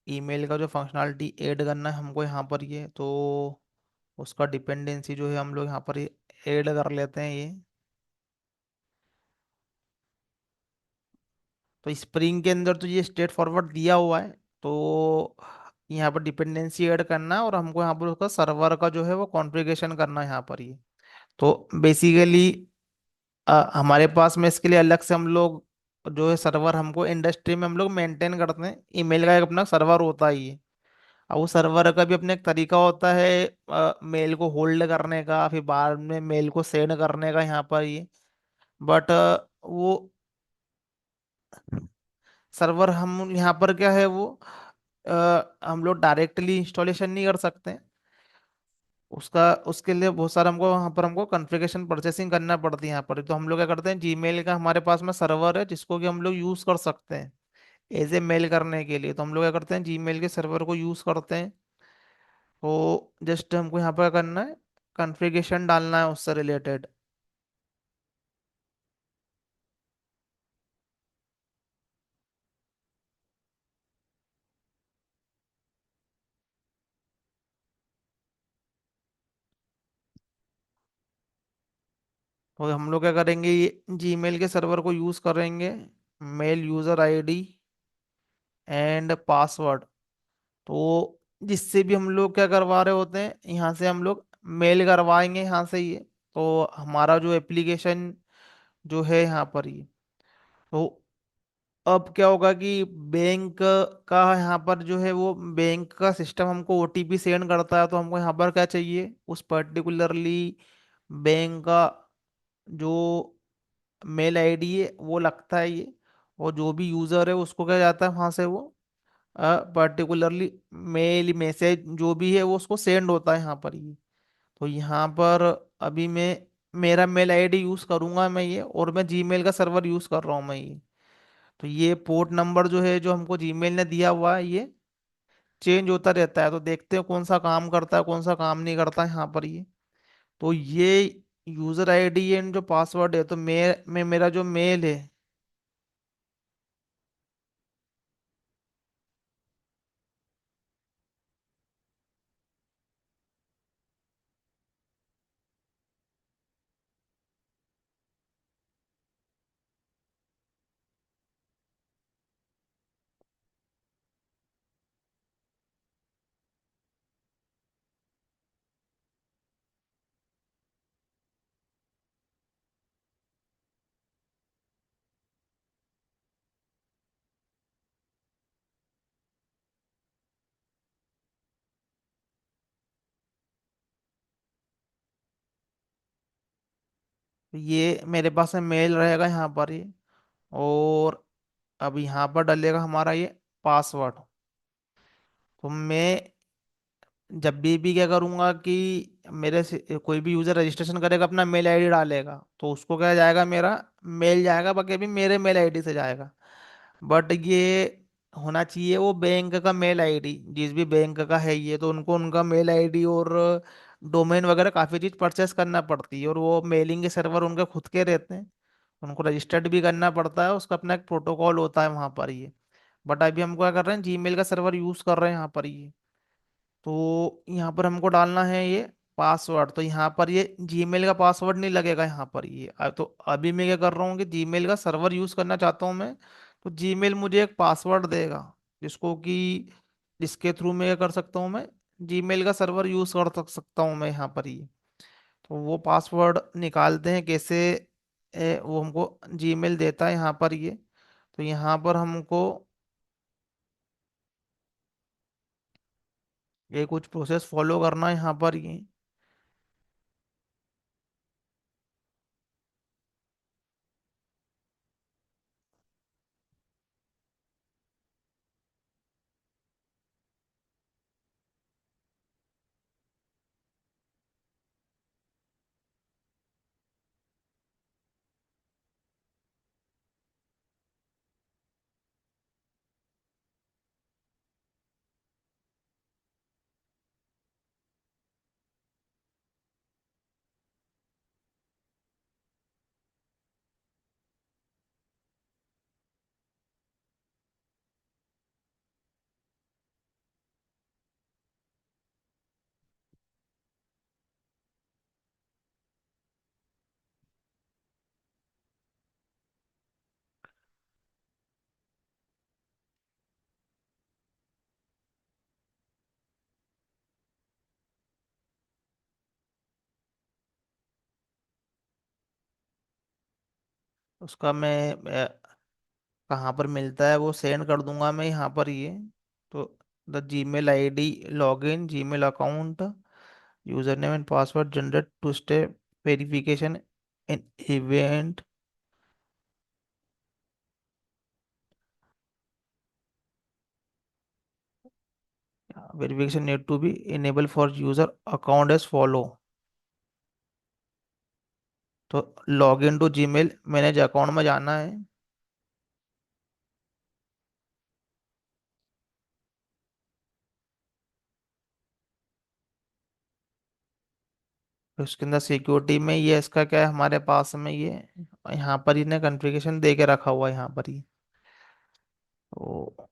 ईमेल का जो फंक्शनैलिटी ऐड करना है हमको यहाँ पर ये, तो उसका डिपेंडेंसी जो है हम लोग यहाँ पर ये ऐड कर लेते हैं ये। तो स्प्रिंग के अंदर तो ये स्ट्रेट फॉरवर्ड दिया हुआ है। तो यहाँ पर डिपेंडेंसी ऐड करना है और हमको यहाँ पर उसका सर्वर का जो है वो कॉन्फ़िगरेशन करना है यहाँ पर ये। तो बेसिकली हमारे पास में इसके लिए अलग से हम लोग जो है सर्वर हमको इंडस्ट्री में हम लोग मेंटेन करते हैं, ईमेल का एक अपना सर्वर होता है ये। अब वो सर्वर का भी अपने एक तरीका होता है मेल को होल्ड करने का, फिर बाद में मेल को सेंड करने का यहाँ पर ये। बट वो सर्वर हम यहाँ पर क्या है वो हम लोग डायरेक्टली इंस्टॉलेशन नहीं कर सकते। उसका उसके लिए बहुत सारा हमको वहाँ पर हमको कॉन्फ़िगरेशन परचेसिंग करना पड़ती है यहाँ पर। तो हम लोग क्या करते हैं, जीमेल का हमारे पास में सर्वर है जिसको कि हम लोग यूज़ कर सकते हैं एज ए मेल करने के लिए। तो हम लोग क्या करते हैं, जीमेल के सर्वर को यूज़ करते हैं। तो जस्ट हमको यहाँ पर करना है, कॉन्फ़िगरेशन डालना है उससे रिलेटेड। तो हम लोग क्या करेंगे, ये जीमेल के सर्वर को यूज़ करेंगे, mail user ID and password. तो जिससे भी हम लोग क्या करवा रहे होते हैं, यहाँ से हम लोग मेल करवाएंगे यहाँ से ये। तो हमारा जो एप्लीकेशन जो है यहाँ पर ये, तो अब क्या होगा कि बैंक का यहाँ पर जो है वो बैंक का सिस्टम हमको ओटीपी सेंड करता है। तो हमको यहाँ पर क्या चाहिए, उस पर्टिकुलरली बैंक का जो मेल आईडी है वो लगता है ये। और जो भी यूज़र है उसको क्या जाता है वहाँ से वो पर्टिकुलरली मेल मैसेज जो भी है वो उसको सेंड होता है यहाँ पर ये। तो यहाँ पर अभी मैं मेरा मेल आईडी यूज़ करूँगा मैं ये, और मैं जीमेल का सर्वर यूज़ कर रहा हूँ मैं ये। तो ये पोर्ट नंबर जो है जो हमको जीमेल ने दिया हुआ है ये चेंज होता रहता है। तो देखते हैं कौन सा काम करता है कौन सा काम नहीं करता है यहाँ पर ये। तो ये यूज़र आईडी एंड जो पासवर्ड है, तो मैं मेरा जो मेल है, तो ये मेरे पास में मेल रहेगा यहाँ पर ये। और अब यहाँ पर डलेगा हमारा ये पासवर्ड। तो मैं जब भी क्या करूँगा कि मेरे से कोई भी यूज़र रजिस्ट्रेशन करेगा अपना मेल आईडी डालेगा, तो उसको क्या जाएगा, मेरा मेल जाएगा, बाकी अभी मेरे मेल आईडी से जाएगा। बट ये होना चाहिए वो बैंक का मेल आईडी, जिस भी बैंक का है ये, तो उनको उनका मेल आईडी और डोमेन वगैरह काफ़ी चीज़ परचेस करना पड़ती है, और वो मेलिंग के सर्वर उनके खुद के रहते हैं। उनको रजिस्टर्ड भी करना पड़ता है, उसका अपना एक प्रोटोकॉल होता है वहाँ पर ये। बट अभी हम क्या कर रहे हैं, जीमेल का सर्वर यूज़ कर रहे हैं यहाँ पर ये। तो यहाँ पर हमको डालना है ये पासवर्ड। तो यहाँ पर ये जीमेल का पासवर्ड नहीं लगेगा यहाँ पर ये। तो अभी मैं क्या कर रहा हूँ कि जीमेल का सर्वर यूज़ करना चाहता हूँ मैं। तो जीमेल मुझे एक पासवर्ड देगा जिसको कि जिसके थ्रू मैं क्या कर सकता हूँ, मैं जीमेल का सर्वर यूज़ कर सकता हूँ मैं यहाँ पर ये। तो वो पासवर्ड निकालते हैं कैसे। वो हमको जीमेल देता है यहाँ पर ये। तो यहाँ पर हमको ये कुछ प्रोसेस फॉलो करना है यहाँ पर ये। उसका मैं कहाँ पर मिलता है वो सेंड कर दूंगा मैं यहाँ पर ये। तो the Gmail ID, login Gmail account, user name and password generate two step verification in event, verification need to be enable for user account as follow. तो log in to Gmail manage account में जाना है। फिर उसके अंदर security में ये इसका क्या है हमारे पास में ये यहाँ पर ही ना कॉन्फ़िगरेशन दे के रखा हुआ है यहाँ पर ही। तो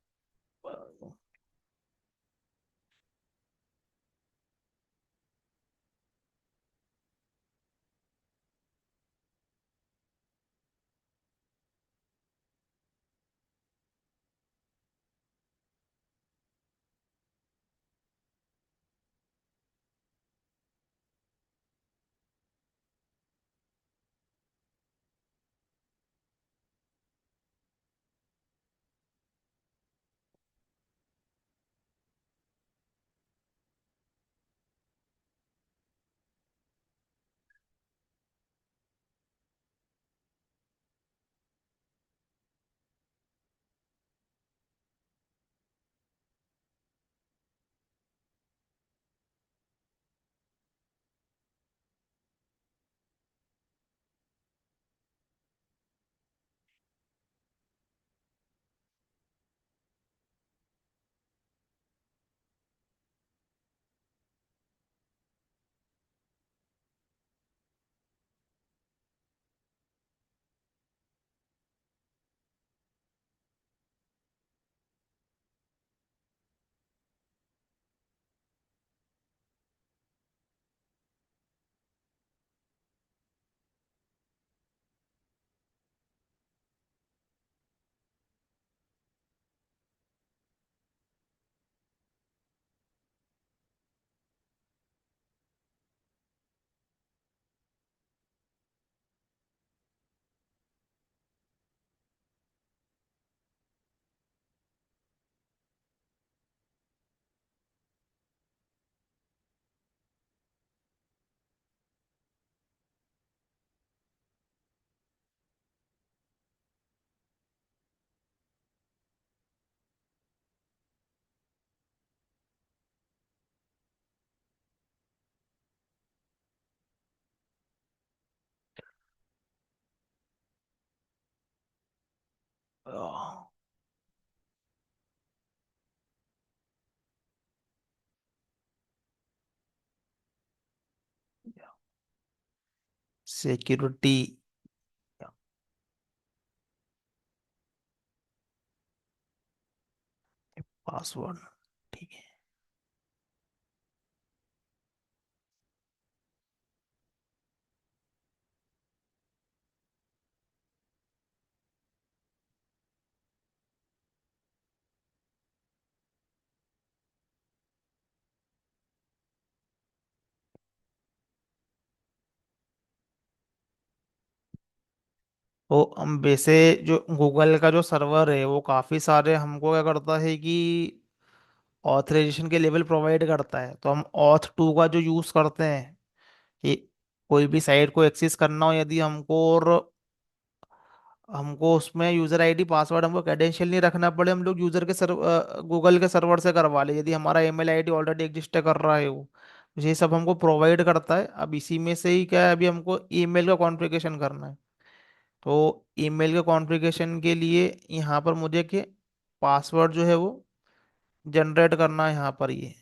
सिक्योरिटी पासवर्ड, ठीक है। तो हम वैसे जो गूगल का जो सर्वर है वो काफ़ी सारे हमको क्या करता है कि ऑथराइजेशन के लेवल प्रोवाइड करता है। तो हम ऑथ टू का जो यूज़ करते हैं कि कोई भी साइट को एक्सेस करना हो यदि हमको, और हमको उसमें यूज़र आईडी पासवर्ड हमको क्रेडेंशियल नहीं रखना पड़े, हम लोग यूज़र के गूगल के सर्वर से करवा ले यदि हमारा ईमेल आईडी ऑलरेडी एग्जिस्ट कर रहा है वो। तो ये सब हमको प्रोवाइड करता है। अब इसी में से ही क्या है अभी हमको ईमेल का कॉन्फ़िगरेशन करना है। तो ईमेल के कॉन्फ़िगरेशन के लिए यहाँ पर मुझे के पासवर्ड जो है वो जनरेट करना है यहाँ पर ये।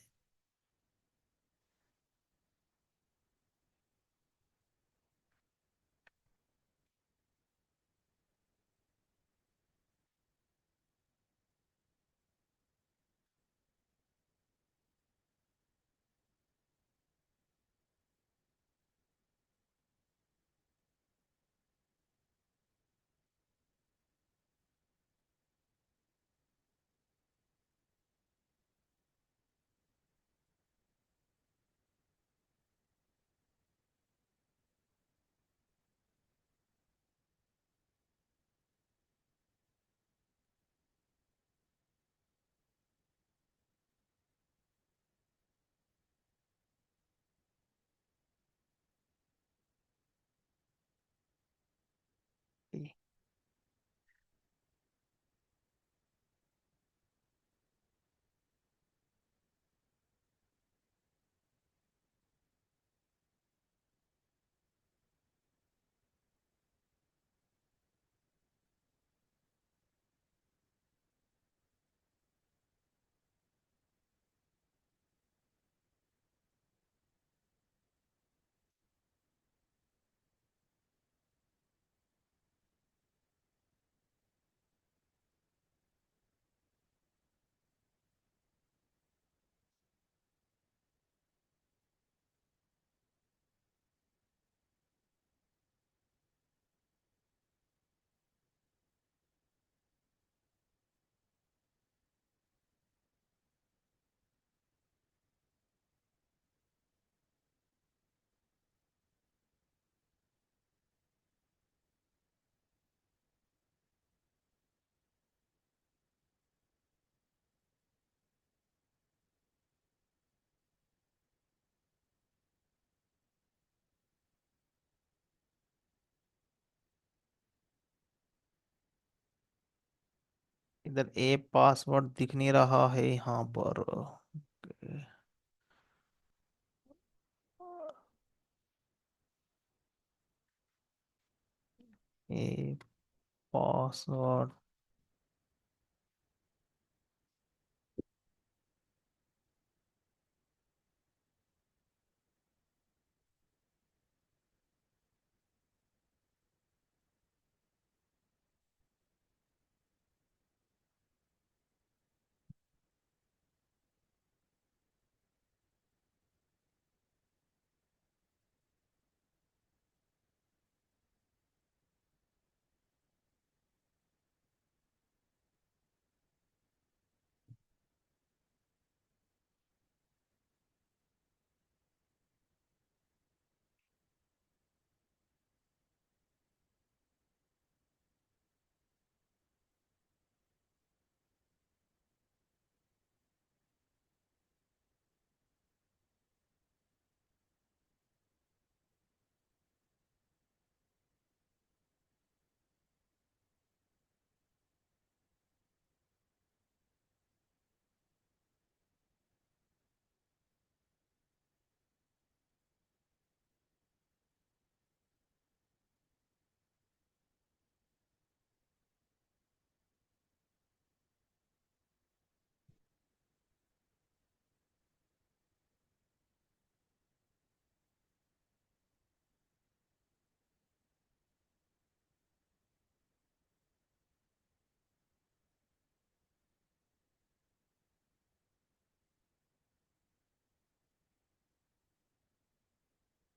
इधर ए पासवर्ड दिख नहीं रहा है यहाँ पर। A password.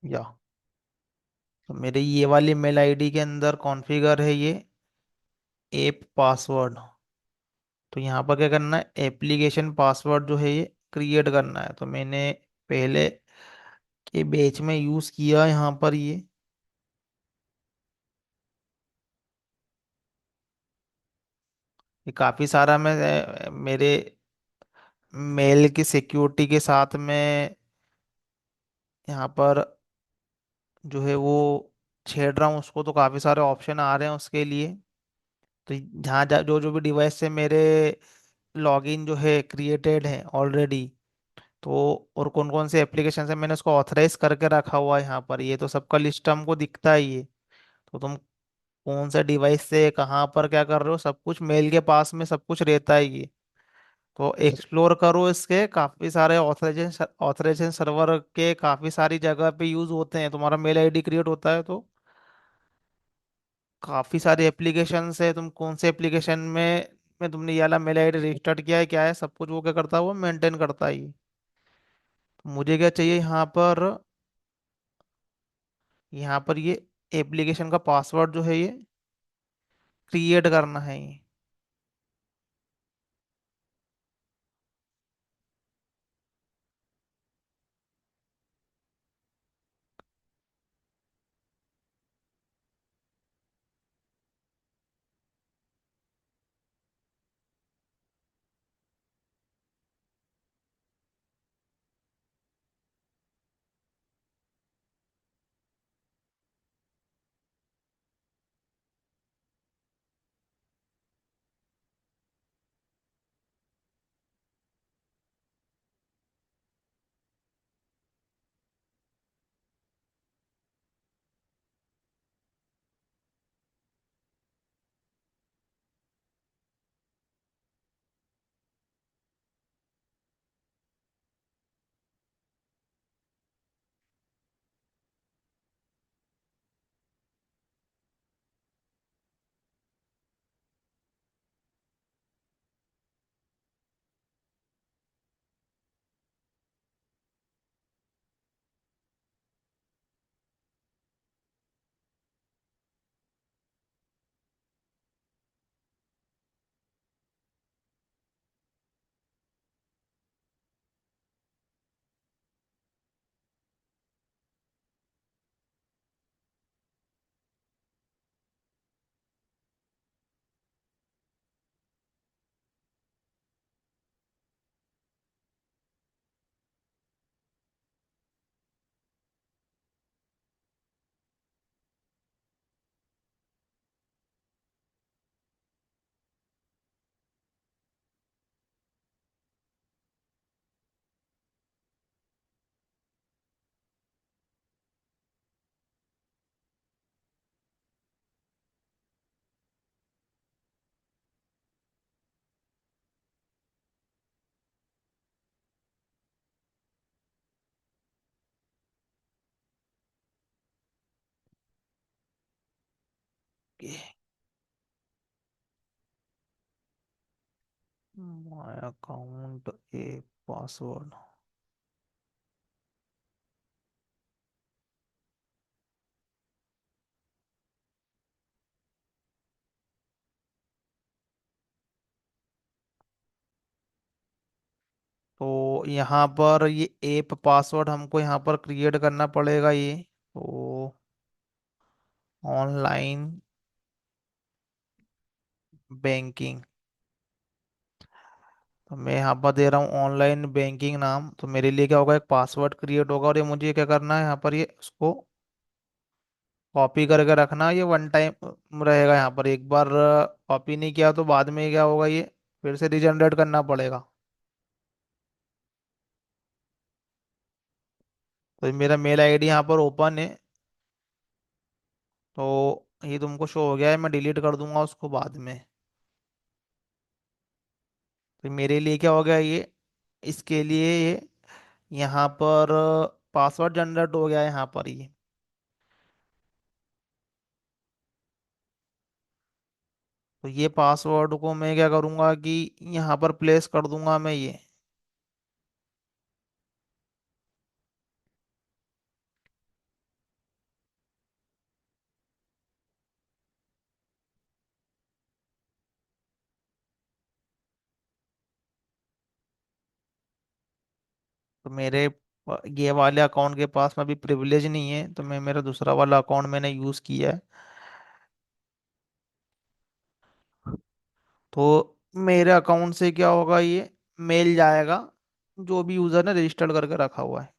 या तो मेरे ये वाली मेल आईडी के अंदर कॉन्फ़िगर है ये ऐप पासवर्ड। तो यहाँ पर क्या करना है, एप्लीकेशन पासवर्ड जो है ये क्रिएट करना है। तो मैंने पहले के बैच में यूज़ किया यहाँ पर ये काफ़ी सारा मैं मेरे मेल की सिक्योरिटी के साथ में यहाँ पर जो है वो छेड़ रहा हूँ उसको, तो काफ़ी सारे ऑप्शन आ रहे हैं उसके लिए। तो जहाँ जो जो भी डिवाइस से मेरे लॉगिन जो है क्रिएटेड है ऑलरेडी, तो और कौन कौन से एप्लीकेशन से मैंने उसको ऑथराइज करके रखा हुआ है यहाँ पर, ये तो सबका लिस्ट हमको दिखता ही है। तो तुम कौन सा डिवाइस से कहाँ पर क्या कर रहे हो, सब कुछ मेल के पास में सब कुछ रहता है ये। तो एक्सप्लोर करो, इसके काफ़ी सारे ऑथराइजेशन ऑथराइजेशन सर्वर के काफ़ी सारी जगह पे यूज़ होते हैं। तुम्हारा मेल आईडी क्रिएट होता है तो काफ़ी सारे एप्लीकेशन है, तुम कौन से एप्लीकेशन में तुमने ये वाला मेल आईडी रजिस्टर्ड किया है, क्या है सब कुछ वो क्या करता है, वो मेंटेन करता है ये। तो मुझे क्या चाहिए यहाँ पर ये एप्लीकेशन का पासवर्ड जो है ये क्रिएट करना है ये। My account a password. तो यहाँ पर ये ऐप पासवर्ड हमको यहाँ पर क्रिएट करना पड़ेगा ये। तो ऑनलाइन बैंकिंग। तो मैं यहाँ पर दे रहा हूँ ऑनलाइन बैंकिंग नाम। तो मेरे लिए क्या होगा, एक पासवर्ड क्रिएट होगा और ये मुझे क्या करना है यहाँ पर, ये उसको कॉपी करके रखना। ये वन टाइम रहेगा, यहाँ पर एक बार कॉपी नहीं किया तो बाद में क्या होगा, ये फिर से रीजनरेट करना पड़ेगा। तो ये मेरा मेल आईडी यहाँ पर ओपन है। तो ये तुमको शो हो गया है, मैं डिलीट कर दूंगा उसको बाद में। तो मेरे लिए क्या हो गया ये, इसके लिए ये यहाँ पर पासवर्ड जनरेट हो गया है यहाँ पर ये। तो ये पासवर्ड को मैं क्या करूँगा कि यहाँ पर प्लेस कर दूंगा मैं ये। तो ये वाले अकाउंट के पास में अभी प्रिविलेज नहीं है, तो मैं मेरा दूसरा वाला अकाउंट मैंने यूज़ किया है। तो मेरे अकाउंट से क्या होगा, ये मेल जाएगा जो भी यूज़र ने रजिस्टर्ड करके रखा हुआ है।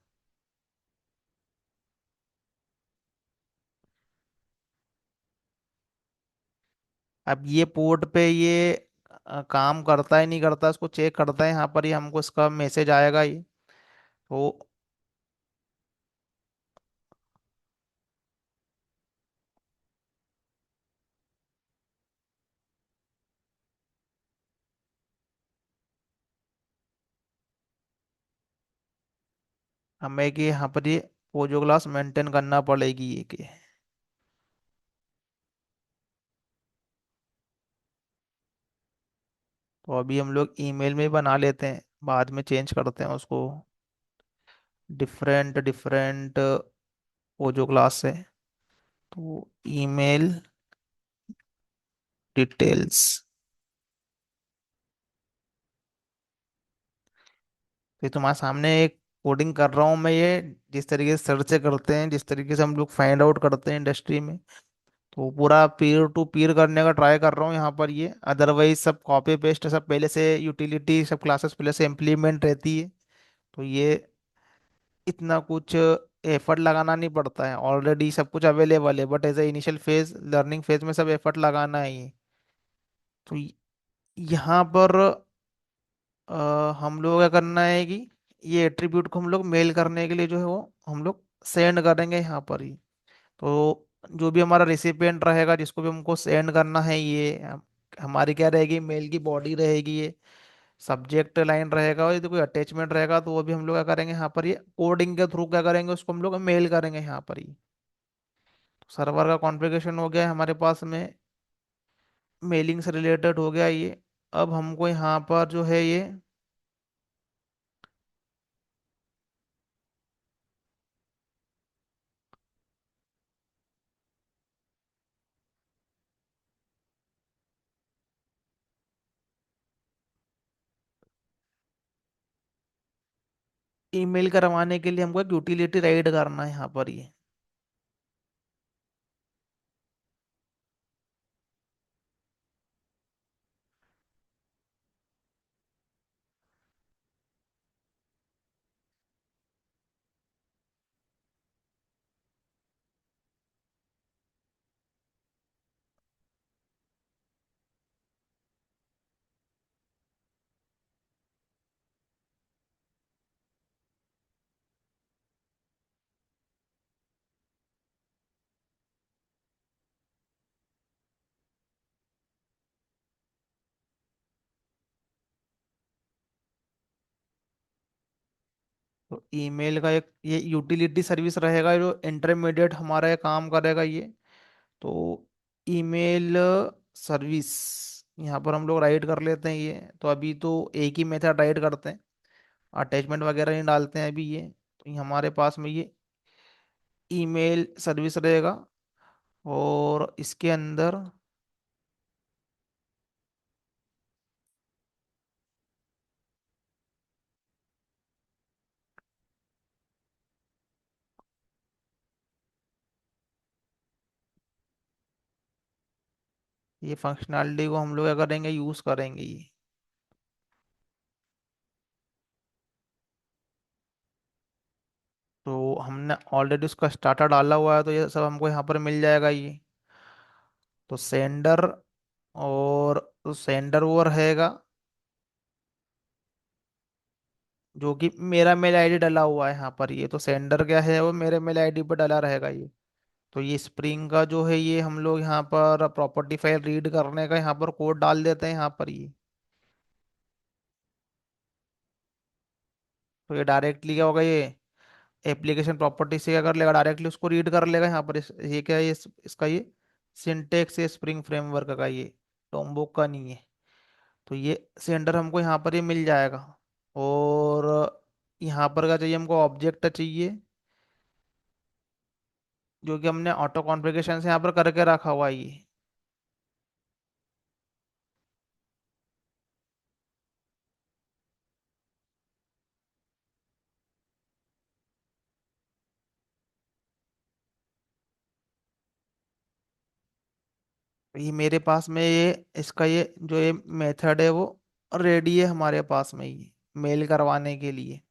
अब ये पोर्ट पे ये काम करता है नहीं करता, इसको चेक करता है यहाँ पर, ये हमको इसका मैसेज आएगा ये। तो हमें कि यहाँ पर ये पोजो क्लास मेंटेन करना पड़ेगी ये कि। तो अभी हम लोग ईमेल में बना लेते हैं, बाद में चेंज करते हैं उसको डिफरेंट डिफरेंट पोजो क्लास से। तो ईमेल डिटेल्स। तो ये तुम्हारे सामने एक कोडिंग कर रहा हूँ मैं ये, जिस तरीके से सर्च से करते हैं, जिस तरीके से हम लोग फाइंड आउट करते हैं इंडस्ट्री में। तो पूरा पीयर टू पीयर करने का ट्राई कर रहा हूँ यहाँ पर ये। अदरवाइज सब कॉपी पेस्ट सब पहले से, यूटिलिटी सब क्लासेस पहले से इम्प्लीमेंट रहती है। तो ये इतना कुछ एफर्ट लगाना नहीं पड़ता है, ऑलरेडी सब कुछ अवेलेबल है। But as a initial phase, learning phase में सब एफर्ट लगाना है ये। तो यहाँ पर हम लोग क्या करना है कि ये एट्रीब्यूट को हम लोग मेल करने के लिए जो है वो हम लोग सेंड करेंगे यहाँ पर ही। तो जो भी हमारा रिसिपिएंट रहेगा, जिसको भी हमको सेंड करना है, ये हमारी क्या रहेगी, मेल की बॉडी रहेगी ये। सब्जेक्ट लाइन रहेगा और यदि कोई अटैचमेंट रहेगा तो वो भी हम लोग क्या करेंगे यहाँ पर, ये कोडिंग के थ्रू क्या करेंगे, उसको हम लोग मेल करेंगे यहाँ पर ही। सर्वर का कॉन्फ़िगरेशन हो गया है हमारे पास में, मेलिंग से रिलेटेड हो गया ये। अब हमको यहाँ पर जो है ये ईमेल करवाने के लिए हमको एक यूटिलिटी राइट करना है यहाँ पर ये। तो ईमेल का एक ये यूटिलिटी सर्विस रहेगा जो इंटरमीडिएट हमारा ये काम करेगा ये। तो ईमेल सर्विस, यहाँ पर हम लोग राइट कर लेते हैं ये। तो अभी तो एक ही मेथड राइट करते हैं, अटैचमेंट वगैरह नहीं डालते हैं अभी ये। तो ये हमारे पास में ये ईमेल सर्विस रहेगा, और इसके अंदर ये फंक्शनैलिटी को हम लोग क्या करेंगे, यूज़ करेंगे ये। तो हमने ऑलरेडी उसका स्टार्टर डाला हुआ है, तो ये सब हमको यहाँ पर मिल जाएगा ये। तो सेंडर, और सेंडर वो रहेगा जो कि मेरा मेल आईडी डला हुआ है यहाँ पर। ये तो सेंडर क्या है, वो मेरे मेल आईडी पर डला रहेगा ये। तो ये स्प्रिंग का जो है, ये हम लोग यहाँ पर प्रॉपर्टी फाइल रीड करने का यहाँ पर कोड डाल देते हैं यहाँ पर ये। तो ये डायरेक्टली क्या होगा, ये एप्लीकेशन प्रॉपर्टी से क्या कर लेगा, डायरेक्टली उसको रीड कर लेगा यहाँ पर। ये क्या है, इसका ये सिंटेक्स है स्प्रिंग फ्रेमवर्क का, ये टोम्बोक का नहीं है। तो ये सेंडर हमको यहाँ पर ये मिल जाएगा। और यहाँ पर क्या चाहिए हमको, ऑब्जेक्ट चाहिए, जो कि हमने ऑटो कॉन्फ़िगरेशन से यहाँ पर करके रखा हुआ है ये। ये मेरे पास में ये इसका ये जो ये मेथड है वो रेडी है हमारे पास में, ये मेल करवाने के लिए।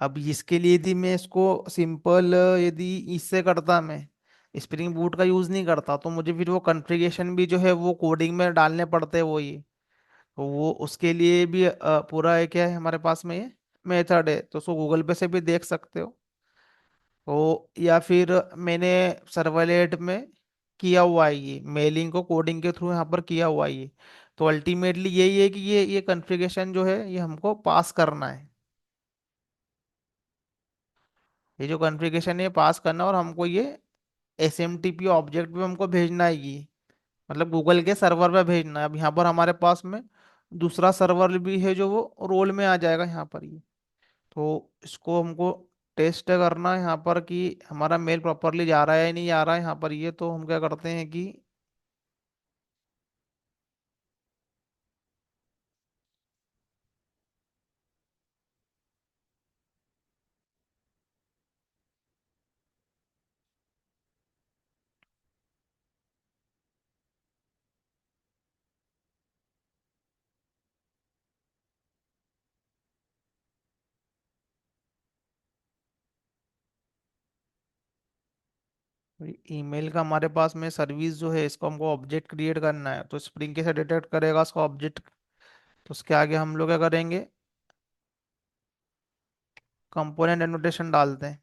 अब इसके लिए यदि मैं इसको सिंपल, यदि इससे करता मैं, स्प्रिंग बूट का यूज़ नहीं करता, तो मुझे फिर वो कॉन्फ़िगरेशन भी जो है वो कोडिंग में डालने पड़ते हैं वो ये। तो वो उसके लिए भी पूरा है क्या है हमारे पास में ये मेथड है, तो उसको गूगल पे से भी देख सकते हो। तो या फिर मैंने सर्वलेट में किया हुआ है ये, मेलिंग को कोडिंग के थ्रू यहाँ पर किया हुआ है ये। तो अल्टीमेटली यही है कि ये कॉन्फ़िगरेशन जो है ये हमको पास करना है। ये जो कॉन्फ़िगरेशन है पास करना, और हमको ये S M T P object भी हमको भेजना है ये, मतलब गूगल के सर्वर पे भेजना है। अब यहाँ पर हमारे पास में दूसरा सर्वर भी है जो वो रोल में आ जाएगा यहाँ पर ये। तो इसको हमको टेस्ट करना है यहाँ पर कि हमारा मेल प्रॉपरली जा रहा है या नहीं जा रहा है यहाँ पर ये। तो हम क्या करते हैं कि ईमेल का हमारे पास में सर्विस जो है, इसको हमको ऑब्जेक्ट क्रिएट करना है। तो स्प्रिंग कैसे डिटेक्ट करेगा उसका ऑब्जेक्ट, तो उसके आगे हम लोग क्या करेंगे, कंपोनेंट एनोटेशन डालते हैं।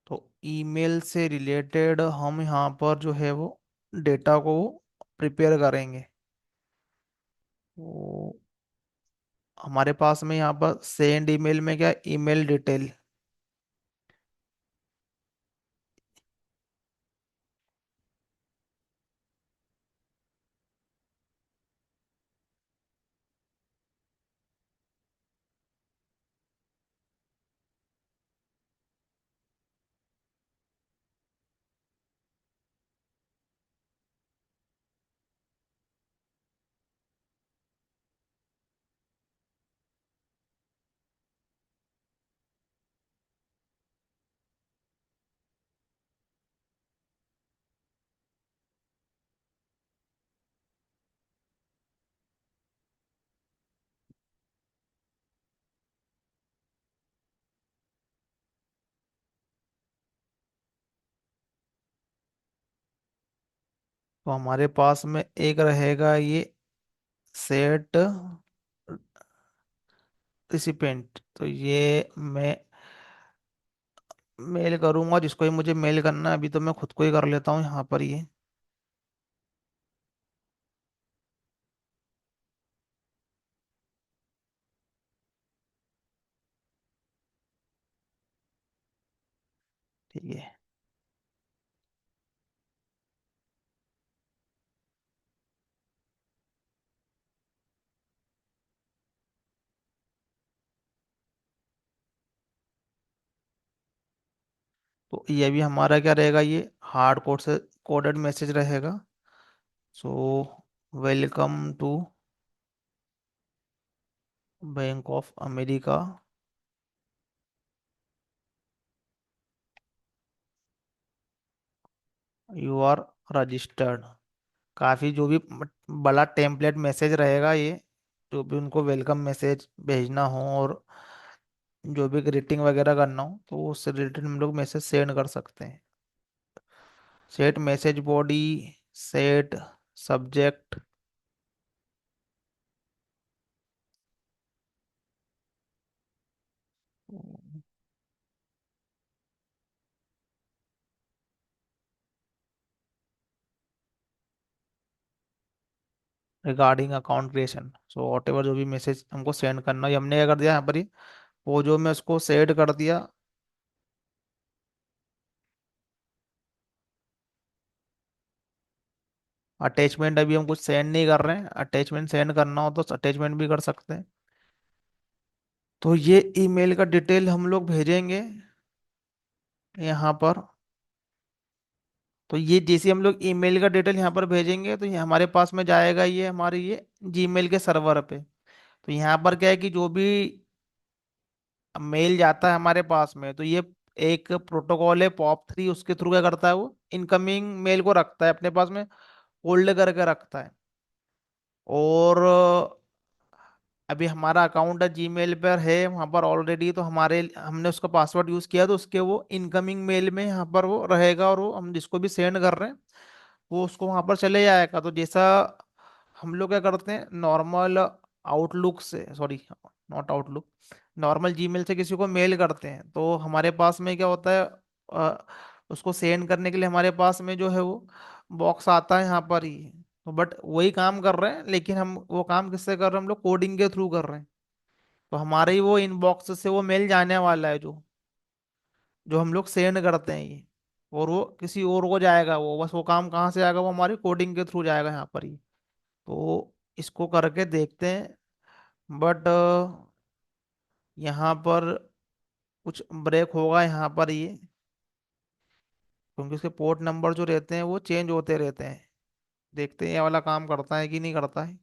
तो ईमेल से रिलेटेड हम यहाँ पर जो है वो डेटा को प्रिपेयर करेंगे। तो हमारे पास में यहाँ पर सेंड ईमेल में क्या, ईमेल डिटेल। तो हमारे पास में एक रहेगा ये सेट रिसिपेंट। तो ये मैं मेल करूंगा जिसको ही मुझे मेल करना है। अभी तो मैं खुद को ही कर लेता हूँ यहाँ पर ये। ठीक है। तो ये भी हमारा क्या रहेगा, ये हार्ड कोड से कोडेड मैसेज रहेगा। So welcome to Bank of America, you are registered. काफ़ी जो भी बड़ा टेम्पलेट मैसेज रहेगा ये, जो भी उनको वेलकम मैसेज भेजना हो और जो भी ग्रीटिंग वगैरह करना हो तो उससे रिलेटेड हम लोग मैसेज सेंड कर सकते हैं। Set message body, set subject. Regarding account creation, so what ever जो भी मैसेज हमको सेंड करना है, ये हमने क्या कर दिया यहाँ पर ही, वो जो मैं उसको सेंड कर दिया। अटैचमेंट अभी हम कुछ सेंड नहीं कर रहे हैं, अटैचमेंट सेंड करना हो तो अटैचमेंट भी कर सकते हैं। तो ये ईमेल का डिटेल हम लोग भेजेंगे यहाँ पर। तो ये जैसे हम लोग ईमेल का डिटेल यहाँ पर भेजेंगे तो ये हमारे पास में जाएगा, ये हमारे ये जीमेल के सर्वर पे। तो यहाँ पर क्या है कि जो भी मेल जाता है हमारे पास में, तो ये एक प्रोटोकॉल है पॉप 3, उसके थ्रू क्या करता है, वो इनकमिंग मेल को रखता है अपने पास में, होल्ड करके रखता है। और अभी हमारा अकाउंट जीमेल पर है वहाँ पर ऑलरेडी, तो हमारे हमने उसका पासवर्ड यूज़ किया तो उसके वो इनकमिंग मेल में यहाँ पर वो रहेगा, और वो हम जिसको भी सेंड कर रहे हैं वो उसको वहाँ पर चले जाएगा। तो जैसा हम लोग क्या करते हैं नॉर्मल आउटलुक से, sorry not outlook, normal Gmail से किसी को मेल करते हैं तो हमारे पास में क्या होता है, उसको सेंड करने के लिए हमारे पास में जो है वो बॉक्स आता है यहाँ पर ही। तो बट वही काम कर रहे हैं, लेकिन हम वो काम किससे कर रहे हैं, हम लोग कोडिंग के थ्रू कर रहे हैं। तो हमारे ही वो इनबॉक्स से वो मेल जाने वाला है, जो जो हम लोग सेंड करते हैं ये, और वो किसी और को जाएगा। वो बस वो काम कहाँ से आएगा, वो हमारी कोडिंग के थ्रू जाएगा यहाँ पर ही। तो इसको करके देखते हैं। बट यहाँ पर कुछ ब्रेक होगा यहाँ पर ये, क्योंकि उसके पोर्ट नंबर जो रहते हैं वो चेंज होते रहते हैं। देखते हैं ये वाला काम करता है कि नहीं करता है।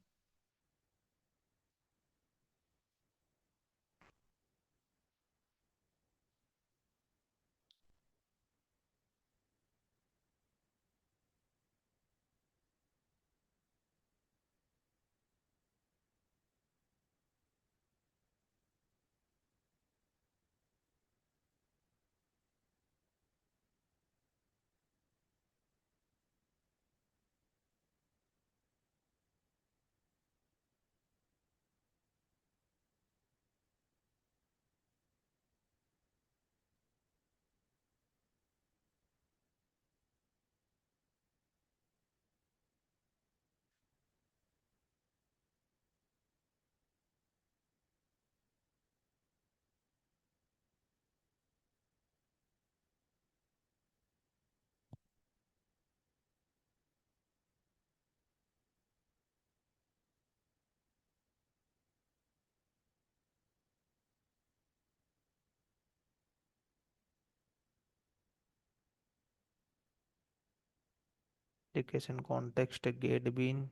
Application context get bean.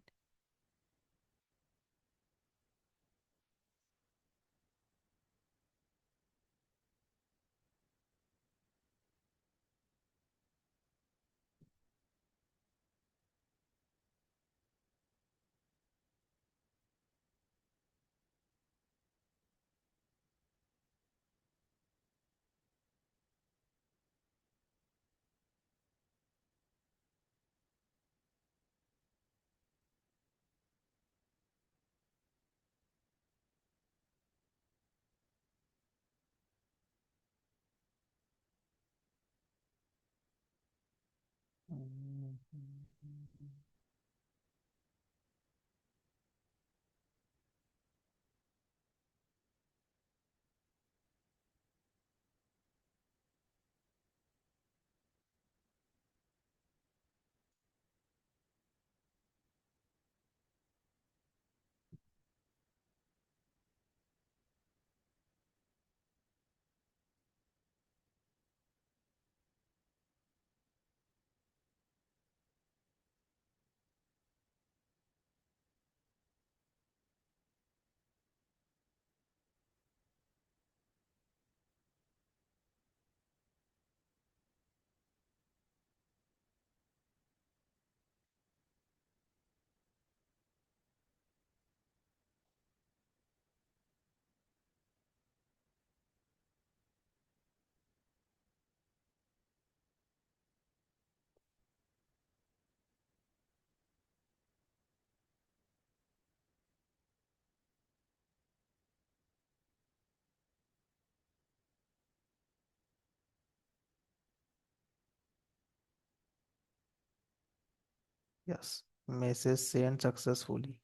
Yes, message send successfully.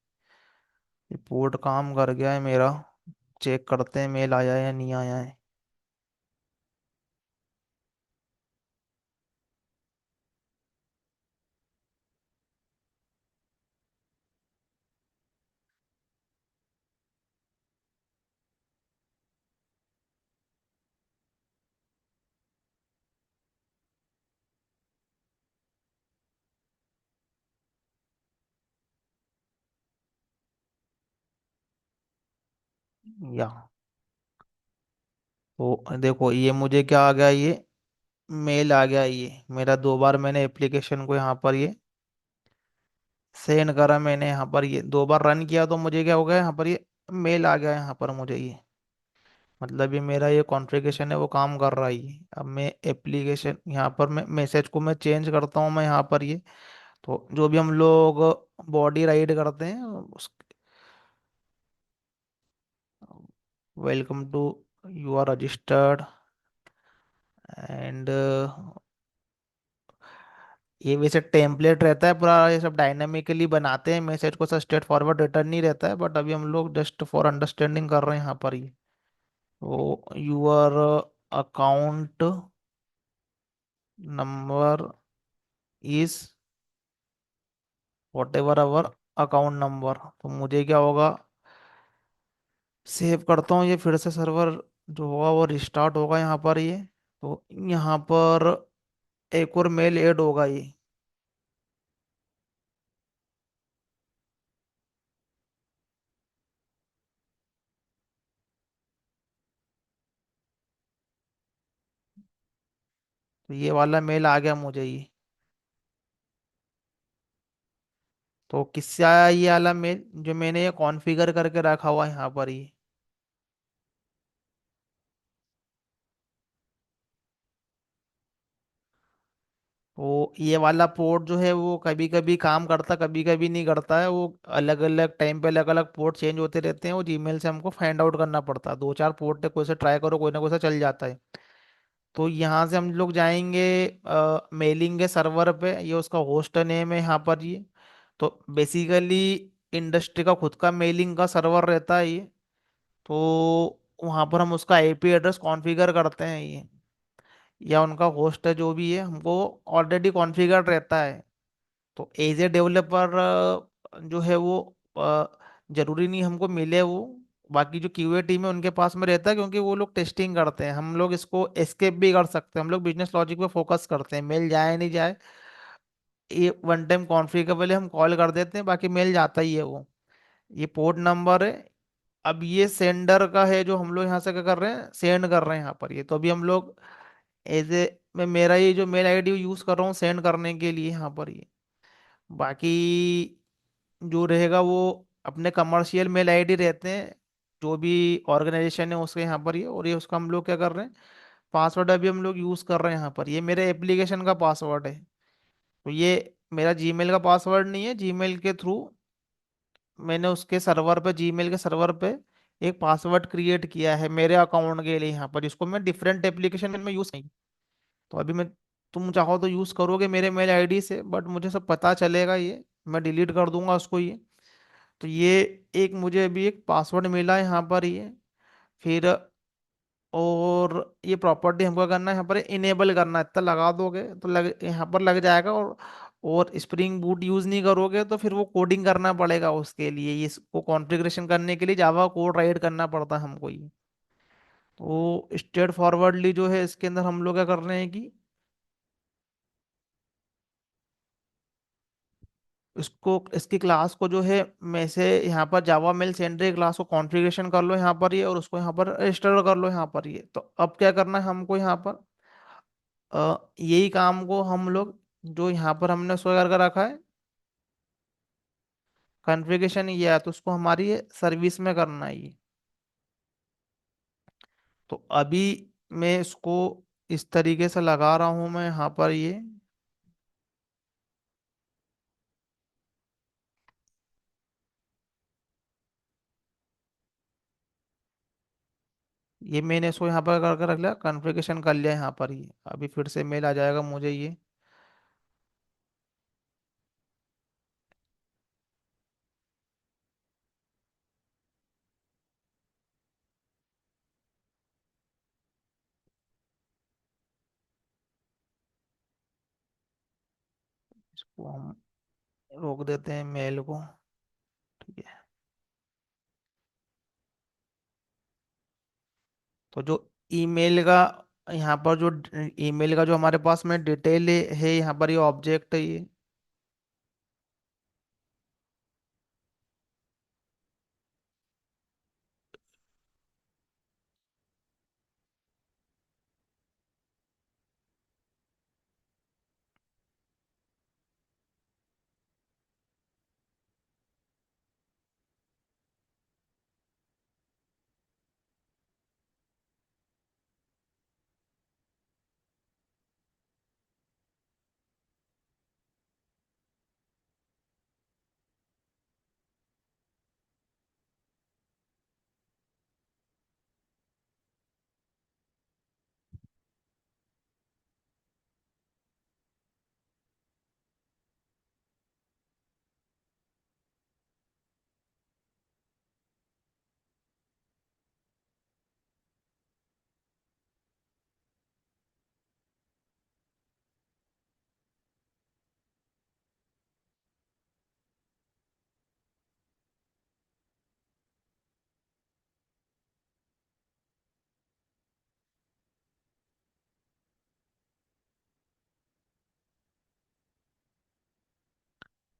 Report काम कर गया है मेरा। चेक करते हैं मेल आया है या नहीं आया है। या तो देखो ये मुझे क्या आ गया, ये मेल आ गया। ये मेरा दो बार मैंने एप्लीकेशन को यहाँ पर ये सेंड करा, मैंने यहाँ पर ये दो बार रन किया, तो मुझे क्या हो गया यहाँ पर ये मेल आ गया यहाँ पर मुझे ये। मतलब ये मेरा ये कॉन्फ़िगरेशन है वो काम कर रहा है ये। अब मैं एप्लीकेशन यहाँ पर मैं मैसेज को मैं चेंज करता हूँ मैं यहाँ पर ये। तो जो भी हम लोग बॉडी राइड करते हैं उस welcome to, you are registered and, ये वैसे टेम्पलेट रहता है पूरा, ये सब डायनामिकली बनाते हैं मैसेज को, सब स्ट्रेट फॉरवर्ड रिटर्न नहीं रहता है, बट अभी हम लोग जस्ट फॉर अंडरस्टैंडिंग कर रहे हैं यहाँ पर ये। तो your account number is whatever our account number. तो मुझे क्या होगा, सेव करता हूँ ये, फिर से सर्वर जो होगा वो रिस्टार्ट होगा यहाँ पर ये। तो यहाँ पर एक और मेल ऐड होगा ये। तो ये वाला मेल आ गया मुझे ये। तो किससे आया ये वाला मेल, जो मैंने ये कॉन्फ़िगर करके रखा हुआ है यहाँ पर ये। तो ये वाला पोर्ट जो है वो कभी कभी काम करता कभी कभी नहीं करता है, वो अलग अलग टाइम पे अलग अलग पोर्ट चेंज होते रहते हैं, वो जीमेल से हमको फाइंड आउट करना पड़ता है। दो चार पोर्ट है, कोई से ट्राई करो कोई ना कोई सा चल जाता है। तो यहाँ से हम लोग जाएंगे मेलिंग के सर्वर पे, ये उसका होस्ट नेम है यहाँ पर ये। तो बेसिकली इंडस्ट्री का खुद का मेलिंग का सर्वर रहता है ये। तो वहाँ पर हम उसका आईपी एड्रेस कॉन्फ़िगर करते हैं ये, या उनका होस्ट है जो भी है हमको ऑलरेडी कॉन्फ़िगर रहता है। तो एज ए डेवलपर जो है वो जरूरी नहीं हमको मिले वो। बाकी जो क्यूए टीम है उनके पास में रहता है, क्योंकि वो लोग टेस्टिंग करते हैं। हम लोग इसको एस्केप भी कर सकते हैं, हम लोग बिजनेस लॉजिक पे फोकस करते हैं, मेल जाए नहीं जाए ये वन टाइम कॉन्फ़िगरेबल है, हम कॉल कर देते हैं, बाकी मेल जाता ही है वो। ये पोर्ट नंबर है। अब ये सेंडर का है, जो हम लोग यहाँ से क्या कर रहे हैं, सेंड कर रहे हैं यहाँ पर। ये तो अभी हम लोग एज ए, मैं मेरा ये जो मेल आईडी यूज कर रहा हूँ सेंड करने के लिए यहाँ पर ये। बाकी जो रहेगा वो अपने कमर्शियल मेल आईडी रहते हैं, जो भी ऑर्गेनाइजेशन है उसके यहाँ पर ये। और ये उसका हम लोग क्या कर रहे हैं, पासवर्ड अभी हम लोग यूज कर रहे हैं यहाँ पर। ये मेरे एप्लीकेशन का पासवर्ड है। तो ये मेरा जीमेल का पासवर्ड नहीं है, जीमेल के थ्रू मैंने उसके सर्वर पे, जीमेल के सर्वर पे एक पासवर्ड क्रिएट किया है मेरे अकाउंट के लिए यहाँ पर, जिसको मैं डिफरेंट एप्लीकेशन में यूज नहीं। तो अभी मैं, तुम चाहो तो यूज करोगे मेरे मेल आईडी से, बट मुझे सब पता चलेगा ये, मैं डिलीट कर दूंगा उसको ये। तो ये एक मुझे अभी एक पासवर्ड मिला है यहाँ पर ये। फिर और ये प्रॉपर्टी हमको करना है यहाँ पर, इनेबल करना है। इतना लगा दोगे तो लग, यहाँ पर लग जाएगा। और स्प्रिंग बूट यूज नहीं करोगे तो फिर वो कोडिंग करना पड़ेगा उसके लिए, ये इसको कॉन्फ़िगरेशन करने के लिए जावा कोड राइट करना पड़ता है हमको ये। तो स्ट्रेट फॉरवर्डली जो है इसके अंदर हम लोग क्या कर रहे हैं कि इसको, इसकी क्लास को जो है, मैं से यहाँ पर जावा मेल सेंडर क्लास को कॉन्फ़िगरेशन कर लो यहाँ पर ये, और उसको यहाँ पर रजिस्टर कर लो यहाँ पर ये। तो अब क्या करना है हमको यहाँ पर, यही काम को हम लोग, जो यहाँ पर हमने उसको करके रखा है कॉन्फ़िगरेशन, ये है तो उसको हमारी सर्विस में करना है ये। तो अभी मैं इसको इस तरीके से लगा रहा हूँ मैं यहाँ पर ये। ये मैंने इसको यहाँ पर करके रख लिया, कॉन्फ़िगरेशन कर लिया यहाँ पर ये। अभी फिर से मेल आ जाएगा मुझे ये। इसको हम रोक देते हैं मेल को। ठीक है। तो जो ईमेल का, यहाँ पर जो ईमेल का जो हमारे पास में डिटेल है यहाँ पर, ये ऑब्जेक्ट है ये।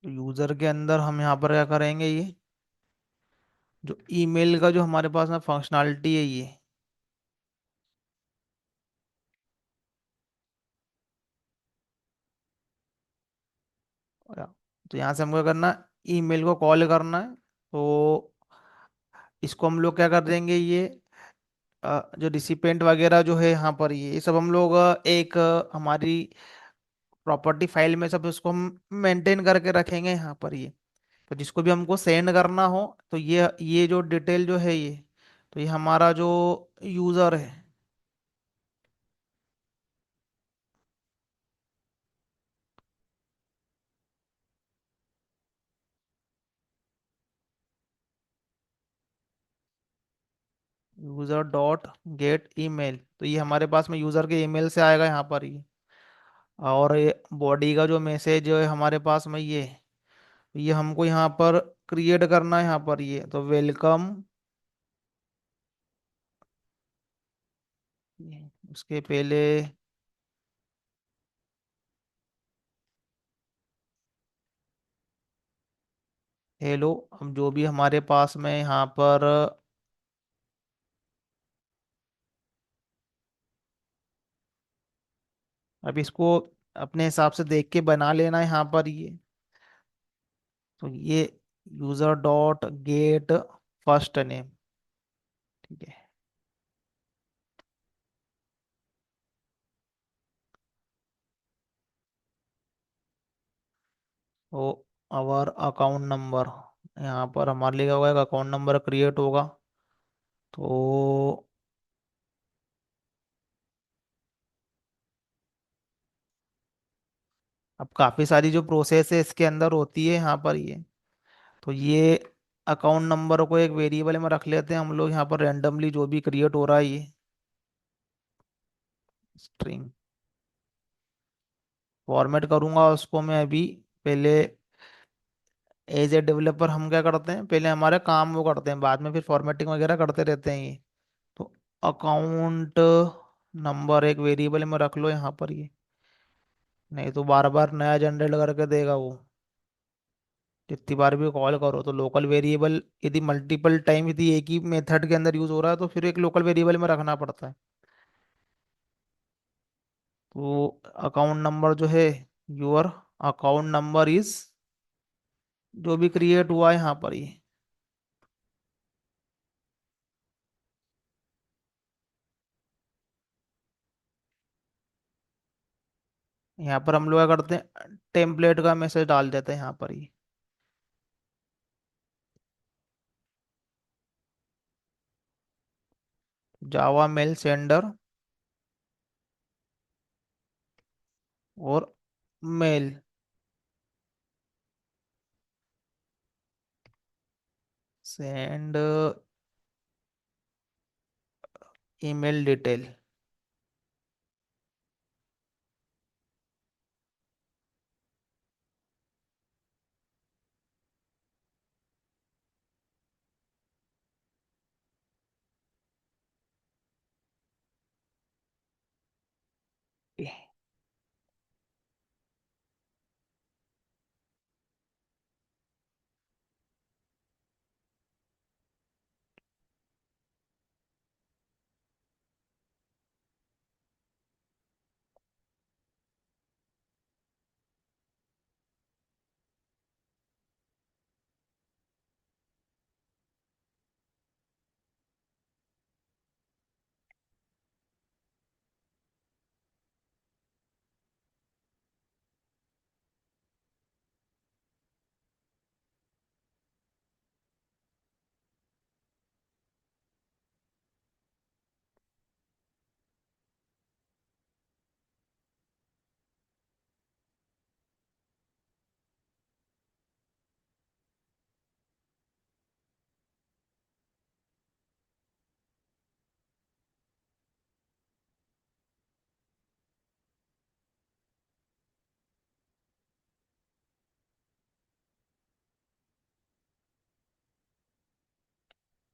तो यूजर के अंदर हम यहाँ पर क्या करेंगे, ये जो ईमेल का जो हमारे पास में फंक्शनैलिटी है ये, तो यहाँ से हमको क्या करना, ईमेल को कॉल करना है। तो इसको हम लोग क्या कर देंगे, ये जो रिसिपेंट वगैरह जो है यहाँ पर ये सब हम लोग एक हमारी प्रॉपर्टी फाइल में सब इसको हम मेंटेन करके रखेंगे यहाँ पर ये। तो जिसको भी हमको सेंड करना हो, तो ये जो डिटेल जो है ये, तो ये हमारा जो यूजर है, यूजर डॉट गेट ईमेल, तो ये हमारे पास में यूजर के ईमेल से आएगा यहाँ पर ये। और ये बॉडी का जो मैसेज जो है हमारे पास में ये हमको यहाँ पर क्रिएट करना है यहाँ पर ये। तो वेलकम, उसके पहले हेलो, अब जो भी हमारे पास में यहाँ पर, अब इसको अपने हिसाब से देख के बना लेना है यहाँ पर ये। तो ये user dot get first name, ठीक है। तो आवर अकाउंट नंबर, यहाँ पर हमारे लिए क्या होगा, एक अकाउंट नंबर क्रिएट होगा। तो अब काफ़ी सारी जो प्रोसेस है इसके अंदर होती है यहाँ पर ये। तो ये अकाउंट नंबर को एक वेरिएबल में रख लेते हैं हम लोग यहाँ पर, रेंडमली जो भी क्रिएट हो रहा है ये स्ट्रिंग फॉर्मेट करूंगा उसको मैं अभी। पहले एज ए डेवलपर हम क्या करते हैं, पहले हमारे काम वो करते हैं, बाद में फिर फॉर्मेटिंग वगैरह करते रहते हैं ये। तो अकाउंट नंबर एक वेरिएबल में रख लो यहाँ पर ये, नहीं तो बार बार नया जनरेट करके देगा वो। जितनी बार भी कॉल करो तो लोकल वेरिएबल यदि मल्टीपल टाइम यदि एक ही मेथड के अंदर यूज हो रहा है तो फिर एक लोकल वेरिएबल में रखना पड़ता है। तो अकाउंट नंबर जो है, योर अकाउंट नंबर इज, जो भी क्रिएट हुआ है यहाँ पर ये, यहाँ पर हम लोग क्या करते हैं, टेम्पलेट का मैसेज डाल देते हैं यहाँ पर ही। जावा मेल सेंडर और मेल सेंड ईमेल डिटेल।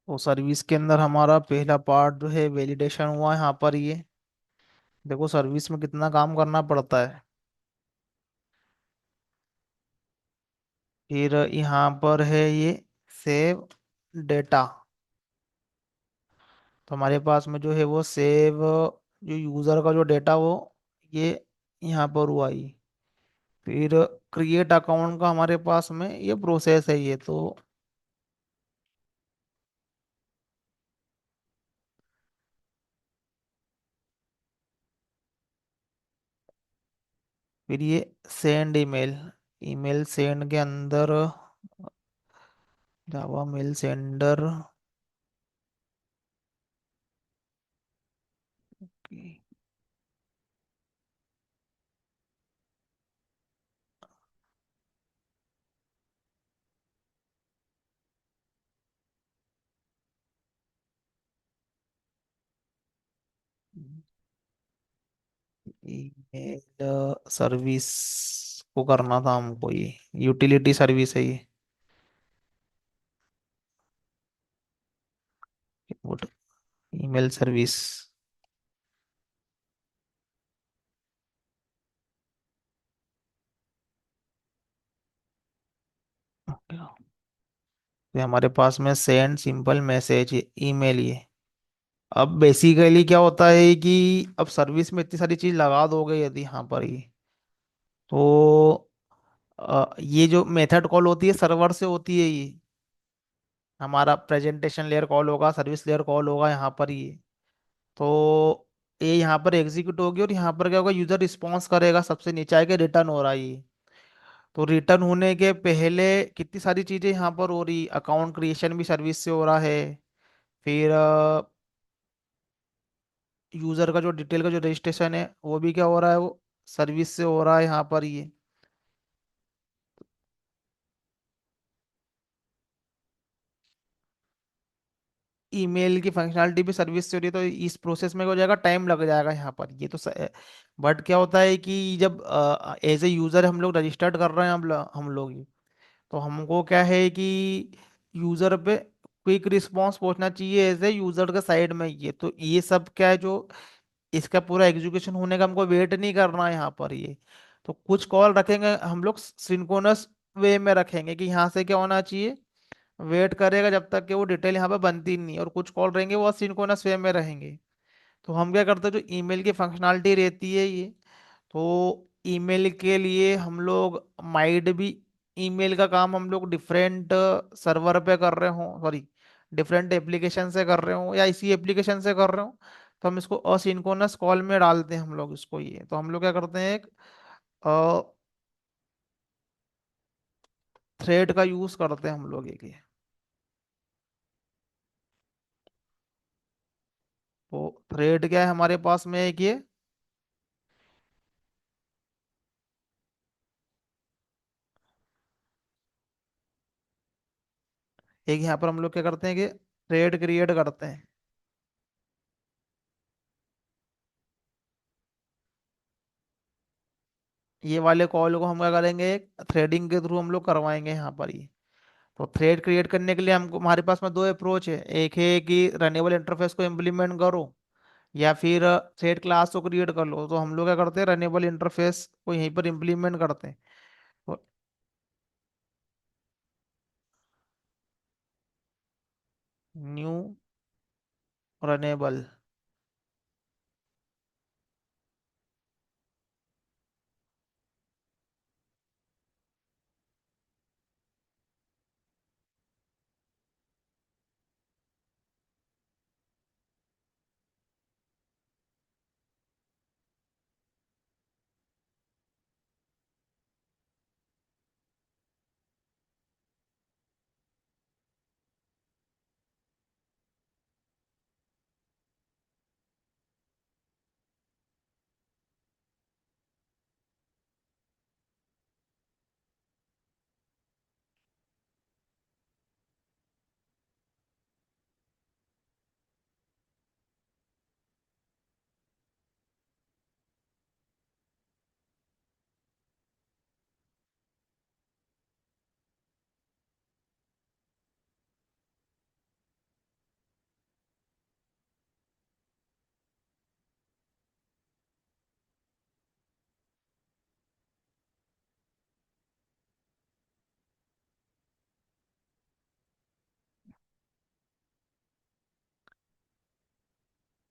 तो सर्विस के अंदर हमारा पहला पार्ट जो है वैलिडेशन हुआ है यहाँ पर ये। देखो सर्विस में कितना काम करना पड़ता है। फिर यहाँ पर है ये सेव डेटा। तो हमारे पास में जो है वो सेव, जो यूज़र का जो डेटा वो ये यहाँ पर हुआ ही। फिर क्रिएट अकाउंट का हमारे पास में ये प्रोसेस है ये। तो फिर ये सेंड ईमेल, ईमेल सेंड के अंदर जावा मेल सेंडर की। ईमेल सर्विस को करना था हमको ये, यूटिलिटी सर्विस है ये। Email service. तो हमारे पास में सेंड सिंपल मैसेज ईमेल ये। अब बेसिकली क्या होता है कि अब सर्विस में इतनी सारी चीज लगा दोगे यदि यहाँ पर ही, तो ये जो मेथड कॉल होती है सर्वर से होती है ये। हमारा प्रेजेंटेशन लेयर कॉल होगा, सर्विस लेयर कॉल होगा यहाँ पर ये। तो ये यहाँ पर एग्जीक्यूट होगी और यहाँ पर क्या होगा, यूजर रिस्पॉन्स करेगा, सबसे नीचे आएगा रिटर्न हो रहा है ये। तो रिटर्न होने के पहले कितनी सारी चीजें यहाँ पर हो रही, अकाउंट क्रिएशन भी सर्विस से हो रहा है। फिर यूजर का जो डिटेल का जो रजिस्ट्रेशन है वो भी क्या हो रहा है, वो सर्विस से हो रहा है यहाँ पर ये। ईमेल की फंक्शनलिटी भी सर्विस से हो रही है, तो इस प्रोसेस में क्या हो जाएगा, टाइम लग जाएगा यहाँ पर ये तो। बट क्या होता है कि जब एज ए यूजर हम लोग रजिस्टर्ड कर रहे हैं, हम लोग ही, तो हमको क्या है कि यूजर पे क्विक रिस्पॉन्स पहुंचना चाहिए एज ए यूजर के साइड में ये। तो ये सब क्या है, जो इसका पूरा एग्जीक्यूशन होने का हमको वेट नहीं करना है यहाँ पर ये। तो कुछ कॉल रखेंगे हम लोग सिंक्रोनस वे में रखेंगे कि यहाँ से क्या होना चाहिए, वेट करेगा जब तक कि वो डिटेल यहाँ पे बनती नहीं, और कुछ कॉल रहेंगे वो असिंक्रोनस वे में रहेंगे। तो हम क्या करते हैं, जो ईमेल की फंक्शनलिटी रहती है ये, तो ईमेल के लिए हम लोग माइड भी, ईमेल का काम हम लोग डिफरेंट सर्वर पे कर रहे हो, सॉरी डिफरेंट एप्लीकेशन से कर रहे हो या इसी एप्लीकेशन से कर रहे हो, तो हम इसको असिंक्रोनस कॉल में डालते हैं हम लोग इसको ये। तो हम लोग क्या करते हैं, एक थ्रेड का यूज करते हैं हम लोग एक ये। तो थ्रेड क्या है हमारे पास में, एक ये, एक यहाँ पर हम लोग क्या करते हैं कि थ्रेड क्रिएट करते हैं। ये वाले कॉल को हम क्या करेंगे, एक थ्रेडिंग के थ्रू हम लोग करवाएंगे यहाँ पर ही। तो थ्रेड क्रिएट करने के लिए हमको, हमारे पास में दो अप्रोच है, एक है कि रनेबल इंटरफेस को इम्प्लीमेंट करो, या फिर थ्रेड क्लास को क्रिएट कर लो। तो हम लोग क्या करते हैं, रनेबल इंटरफेस को यहीं पर इम्प्लीमेंट करते हैं। तो न्यू रनेबल।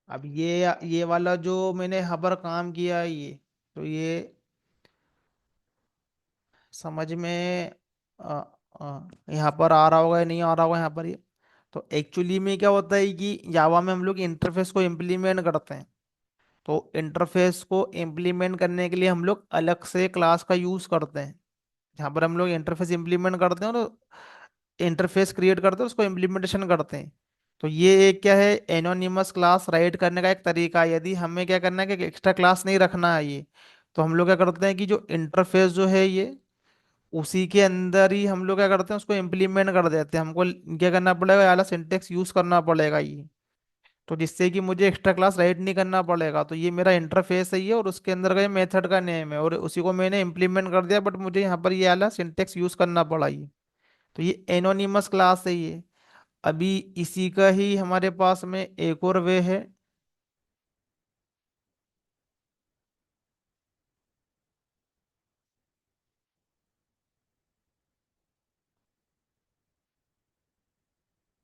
अब ये वाला जो मैंने यहाँ पर काम किया है ये, तो ये समझ में यहाँ पर आ रहा होगा या नहीं आ रहा होगा यहाँ पर ये। तो एक्चुअली में क्या होता है कि जावा में हम लोग इंटरफेस को इम्प्लीमेंट करते हैं। तो इंटरफेस को इम्प्लीमेंट करने के लिए हम लोग अलग से क्लास का यूज करते हैं। जहाँ पर हम लोग इंटरफेस इम्प्लीमेंट करते हैं और इंटरफेस क्रिएट करते हैं, उसको इम्प्लीमेंटेशन करते हैं। तो ये एक क्या है, एनोनिमस क्लास राइट करने का एक तरीका है। यदि हमें क्या करना है कि एक्स्ट्रा क्लास नहीं रखना है ये, तो हम लोग क्या करते हैं कि जो इंटरफेस जो है ये, उसी के अंदर ही हम लोग क्या करते हैं, उसको इम्प्लीमेंट कर देते हैं। हमको क्या करना पड़ेगा, वाला सिंटेक्स यूज करना पड़ेगा ये। तो जिससे कि मुझे एक्स्ट्रा क्लास राइट नहीं करना पड़ेगा। तो ये मेरा इंटरफेस है ये, और उसके अंदर का ये मेथड का नेम है, और उसी को मैंने इम्प्लीमेंट कर दिया, बट मुझे यहाँ पर ये वाला सिंटेक्स यूज करना पड़ा ये। तो ये एनोनिमस क्लास है ये। अभी इसी का ही हमारे पास में एक और वे है।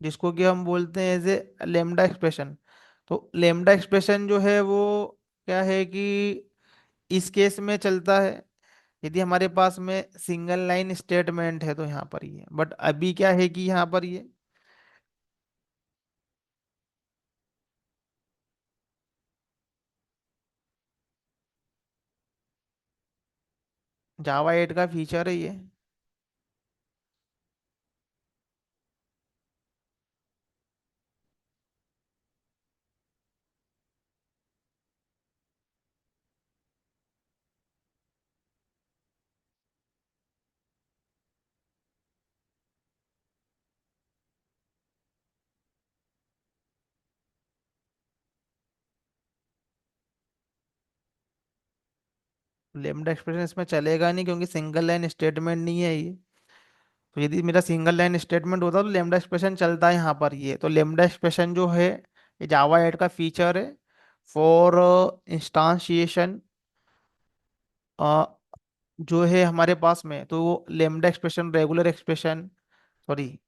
जिसको कि हम बोलते हैं एज ए लेमडा एक्सप्रेशन। तो लेमडा एक्सप्रेशन जो है वो क्या है कि इस केस में चलता है यदि हमारे पास में सिंगल लाइन स्टेटमेंट है तो यहाँ पर ये, बट अभी क्या है कि यहाँ पर ये जावा 8 का फीचर है ये। लेमडा एक्सप्रेशन इसमें चलेगा नहीं क्योंकि सिंगल लाइन स्टेटमेंट नहीं है ये। तो यदि मेरा सिंगल लाइन स्टेटमेंट होता तो लेमडा एक्सप्रेशन चलता है यहाँ पर ये। तो लेमडा एक्सप्रेशन जो है ये जावा 8 का फीचर है फॉर इंस्टांशिएशन जो है हमारे पास में। तो वो lambda expression, regular expression, sorry,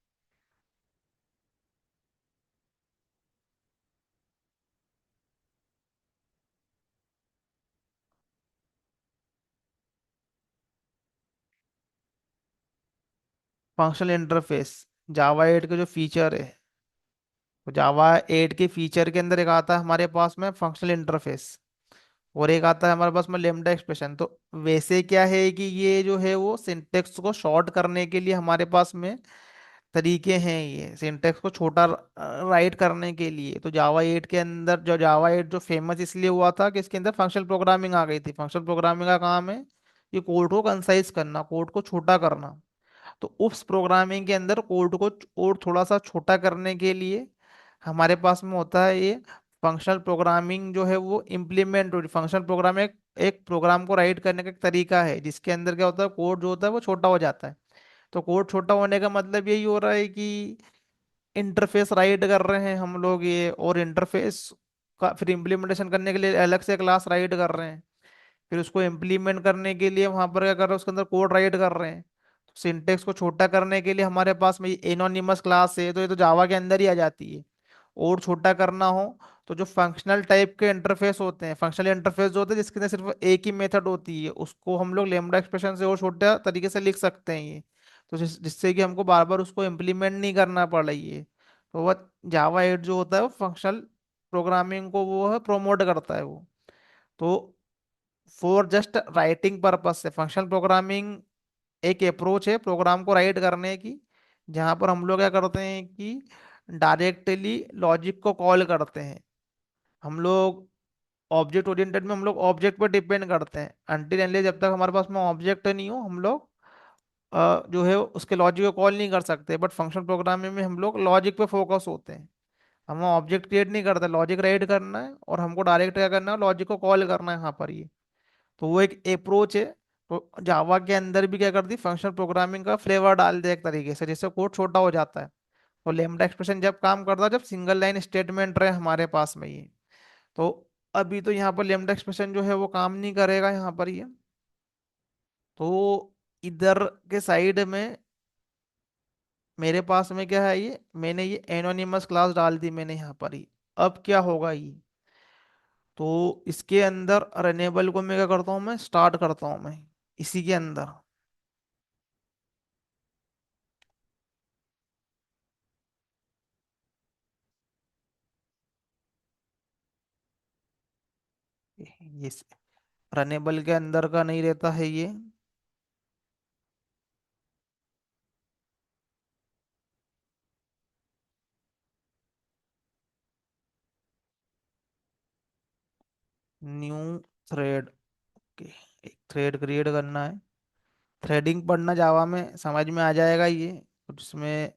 functional interface Java 8 के जो फीचर है, तो जावा 8 के फीचर के अंदर एक आता है हमारे पास में फंक्शनल इंटरफेस, और एक आता है हमारे पास में लेमडा एक्सप्रेशन। तो वैसे क्या है कि ये जो है वो सिंटेक्स को शॉर्ट करने के लिए हमारे पास में तरीके हैं, ये सिंटेक्स को छोटा राइट करने के लिए। तो जावा 8 के अंदर जो जावा 8 जो फेमस इसलिए हुआ था कि इसके अंदर फंक्शनल प्रोग्रामिंग आ गई थी। फंक्शनल प्रोग्रामिंग का काम है कि कोड को कंसाइज करना, कोड को छोटा करना। तो उस प्रोग्रामिंग के अंदर कोड को और थोड़ा सा छोटा करने के लिए हमारे पास में होता है ये फंक्शनल प्रोग्रामिंग जो है वो इम्प्लीमेंट हो। फंक्शनल प्रोग्रामिंग एक प्रोग्राम को राइट करने का एक तरीका है जिसके अंदर क्या होता है, कोड जो होता है वो छोटा हो जाता है। तो कोड छोटा होने का मतलब यही हो रहा है कि इंटरफेस राइट कर रहे हैं हम लोग ये, और इंटरफेस का फिर इम्प्लीमेंटेशन करने के लिए अलग से क्लास राइट कर रहे हैं। फिर उसको इम्प्लीमेंट करने के लिए वहां पर क्या कर रहे हैं, उसके अंदर कोड राइट कर रहे हैं। तो सिंटेक्स को छोटा करने के लिए हमारे पास में एनोनिमस क्लास है, तो ये तो जावा के अंदर ही आ जाती है। और छोटा करना हो तो जो फंक्शनल टाइप के इंटरफेस होते हैं, फंक्शनल इंटरफेस जो होते हैं जिसके अंदर सिर्फ एक ही मेथड होती है, उसको हम लोग लेमडा एक्सप्रेशन से और छोटा तरीके से लिख सकते हैं ये। तो जिससे कि हमको बार बार उसको इम्प्लीमेंट नहीं करना पड़ा ये। तो वह जावा 8 जो होता है वो फंक्शनल प्रोग्रामिंग को वो है प्रोमोट करता है वो। तो फॉर जस्ट राइटिंग पर्पस से फंक्शनल प्रोग्रामिंग एक अप्रोच है प्रोग्राम को राइट करने की, जहां पर हम लोग क्या करते हैं कि डायरेक्टली लॉजिक को कॉल करते हैं। हम लोग ऑब्जेक्ट ओरिएंटेड में हम लोग ऑब्जेक्ट पर डिपेंड करते हैं अनटिल एंड जब तक हमारे पास में ऑब्जेक्ट नहीं हो हम लोग जो है उसके लॉजिक को कॉल नहीं कर सकते। बट फंक्शनल प्रोग्रामिंग में हम लोग लॉजिक पे फोकस होते हैं। हम ऑब्जेक्ट क्रिएट नहीं करते, लॉजिक राइट करना है और हमको डायरेक्ट क्या करना है, लॉजिक को कॉल करना है यहाँ पर ये। तो वो एक अप्रोच है। तो जावा के अंदर भी क्या कर दी, फंक्शनल प्रोग्रामिंग का फ्लेवर डाल दिया एक तरीके से, जिससे कोड छोटा हो जाता है। तो लेमडा एक्सप्रेशन जब काम करता है जब सिंगल लाइन स्टेटमेंट रहे हमारे पास में ये। तो अभी तो यहाँ पर लेमडा एक्सप्रेशन जो है वो काम नहीं करेगा यहाँ पर ये। तो इधर के साइड में मेरे पास में क्या है, ये मैंने ये एनोनिमस क्लास डाल दी मैंने यहाँ पर ही। अब क्या होगा ये, तो इसके अंदर रनेबल को मैं क्या करता हूँ, मैं स्टार्ट करता हूँ मैं इसी के अंदर। ये रनेबल के अंदर का नहीं रहता है ये। न्यू थ्रेड, ओके, एक थ्रेड क्रिएट करना है। थ्रेडिंग पढ़ना जावा में समझ में आ जाएगा ये कुछ इसमें।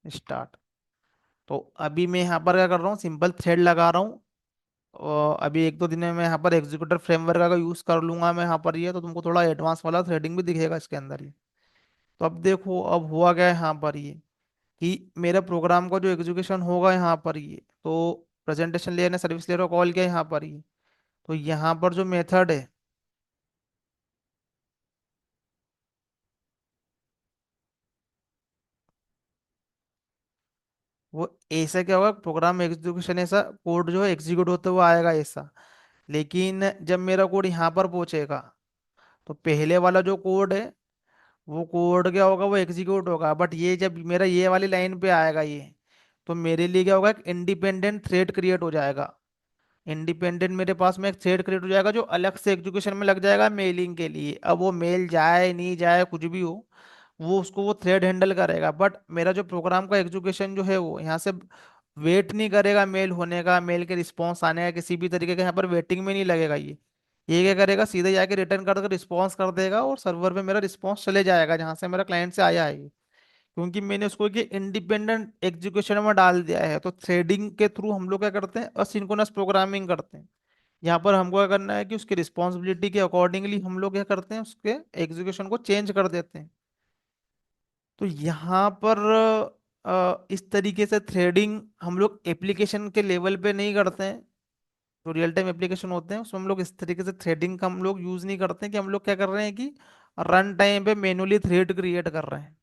स्टार्ट। तो अभी मैं यहाँ पर क्या कर रहा हूँ, सिंपल थ्रेड लगा रहा हूँ। और अभी एक दो दिन में मैं यहाँ पर एग्जीक्यूटर फ्रेमवर्क का यूज़ कर लूंगा मैं यहाँ पर ये, तो तुमको थोड़ा एडवांस वाला थ्रेडिंग भी दिखेगा इसके अंदर ये। तो अब देखो अब हुआ क्या है यहाँ पर ये, कि मेरे प्रोग्राम का जो एग्जीक्यूशन होगा यहाँ पर ये, तो प्रेजेंटेशन लेयर ने सर्विस लेयर को कॉल किया यहाँ पर ये। तो यहाँ पर जो मेथड है, वो ऐसा क्या होगा, प्रोग्राम एग्जीक्यूशन ऐसा, कोड जो है एग्जीक्यूट होते हुए आएगा ऐसा। लेकिन जब मेरा कोड यहाँ पर पहुंचेगा, तो पहले वाला जो कोड है वो कोड क्या होगा, वो एग्जीक्यूट होगा। बट ये जब मेरा ये वाली लाइन पे आएगा ये, तो मेरे लिए क्या होगा, एक इंडिपेंडेंट थ्रेड क्रिएट हो जाएगा। इंडिपेंडेंट मेरे पास में एक थ्रेड क्रिएट हो जाएगा जो अलग से एग्जीक्यूशन में लग जाएगा मेलिंग के लिए। अब वो मेल जाए नहीं जाए कुछ भी हो, वो उसको वो थ्रेड हैंडल करेगा। बट मेरा जो प्रोग्राम का एग्जीक्यूशन जो है वो यहाँ से वेट नहीं करेगा मेल होने का, मेल के रिस्पॉन्स आने का, किसी भी तरीके का यहाँ पर वेटिंग में नहीं लगेगा ये क्या करेगा, सीधे जाके रिटर्न कर रिस्पॉन्स कर देगा, और सर्वर पे मेरा रिस्पॉन्स चले जाएगा जहां से मेरा क्लाइंट से आया है क्योंकि मैंने उसको कि इंडिपेंडेंट एग्जीक्यूशन में डाल दिया है। तो थ्रेडिंग के थ्रू हम लोग क्या करते हैं, असिंक्रोनस प्रोग्रामिंग करते हैं। यहाँ पर हमको क्या करना है कि उसकी रिस्पॉन्सिबिलिटी के अकॉर्डिंगली हम लोग क्या करते हैं, उसके एग्जीक्यूशन को चेंज कर देते हैं। तो यहाँ पर इस तरीके से थ्रेडिंग हम लोग एप्लीकेशन के लेवल पे नहीं करते हैं। जो रियल टाइम एप्लीकेशन होते हैं उसमें हम लोग इस तरीके से थ्रेडिंग का हम लोग यूज नहीं करते हैं, कि हम लोग क्या कर रहे हैं कि रन टाइम पे मैनुअली थ्रेड क्रिएट कर रहे हैं।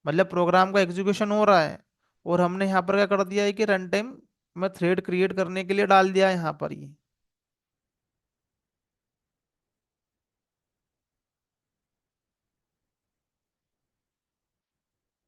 मतलब प्रोग्राम का एग्जीक्यूशन हो रहा है, और हमने यहाँ पर क्या कर दिया है कि रन टाइम में थ्रेड क्रिएट करने के लिए डाल दिया है यहाँ पर ये।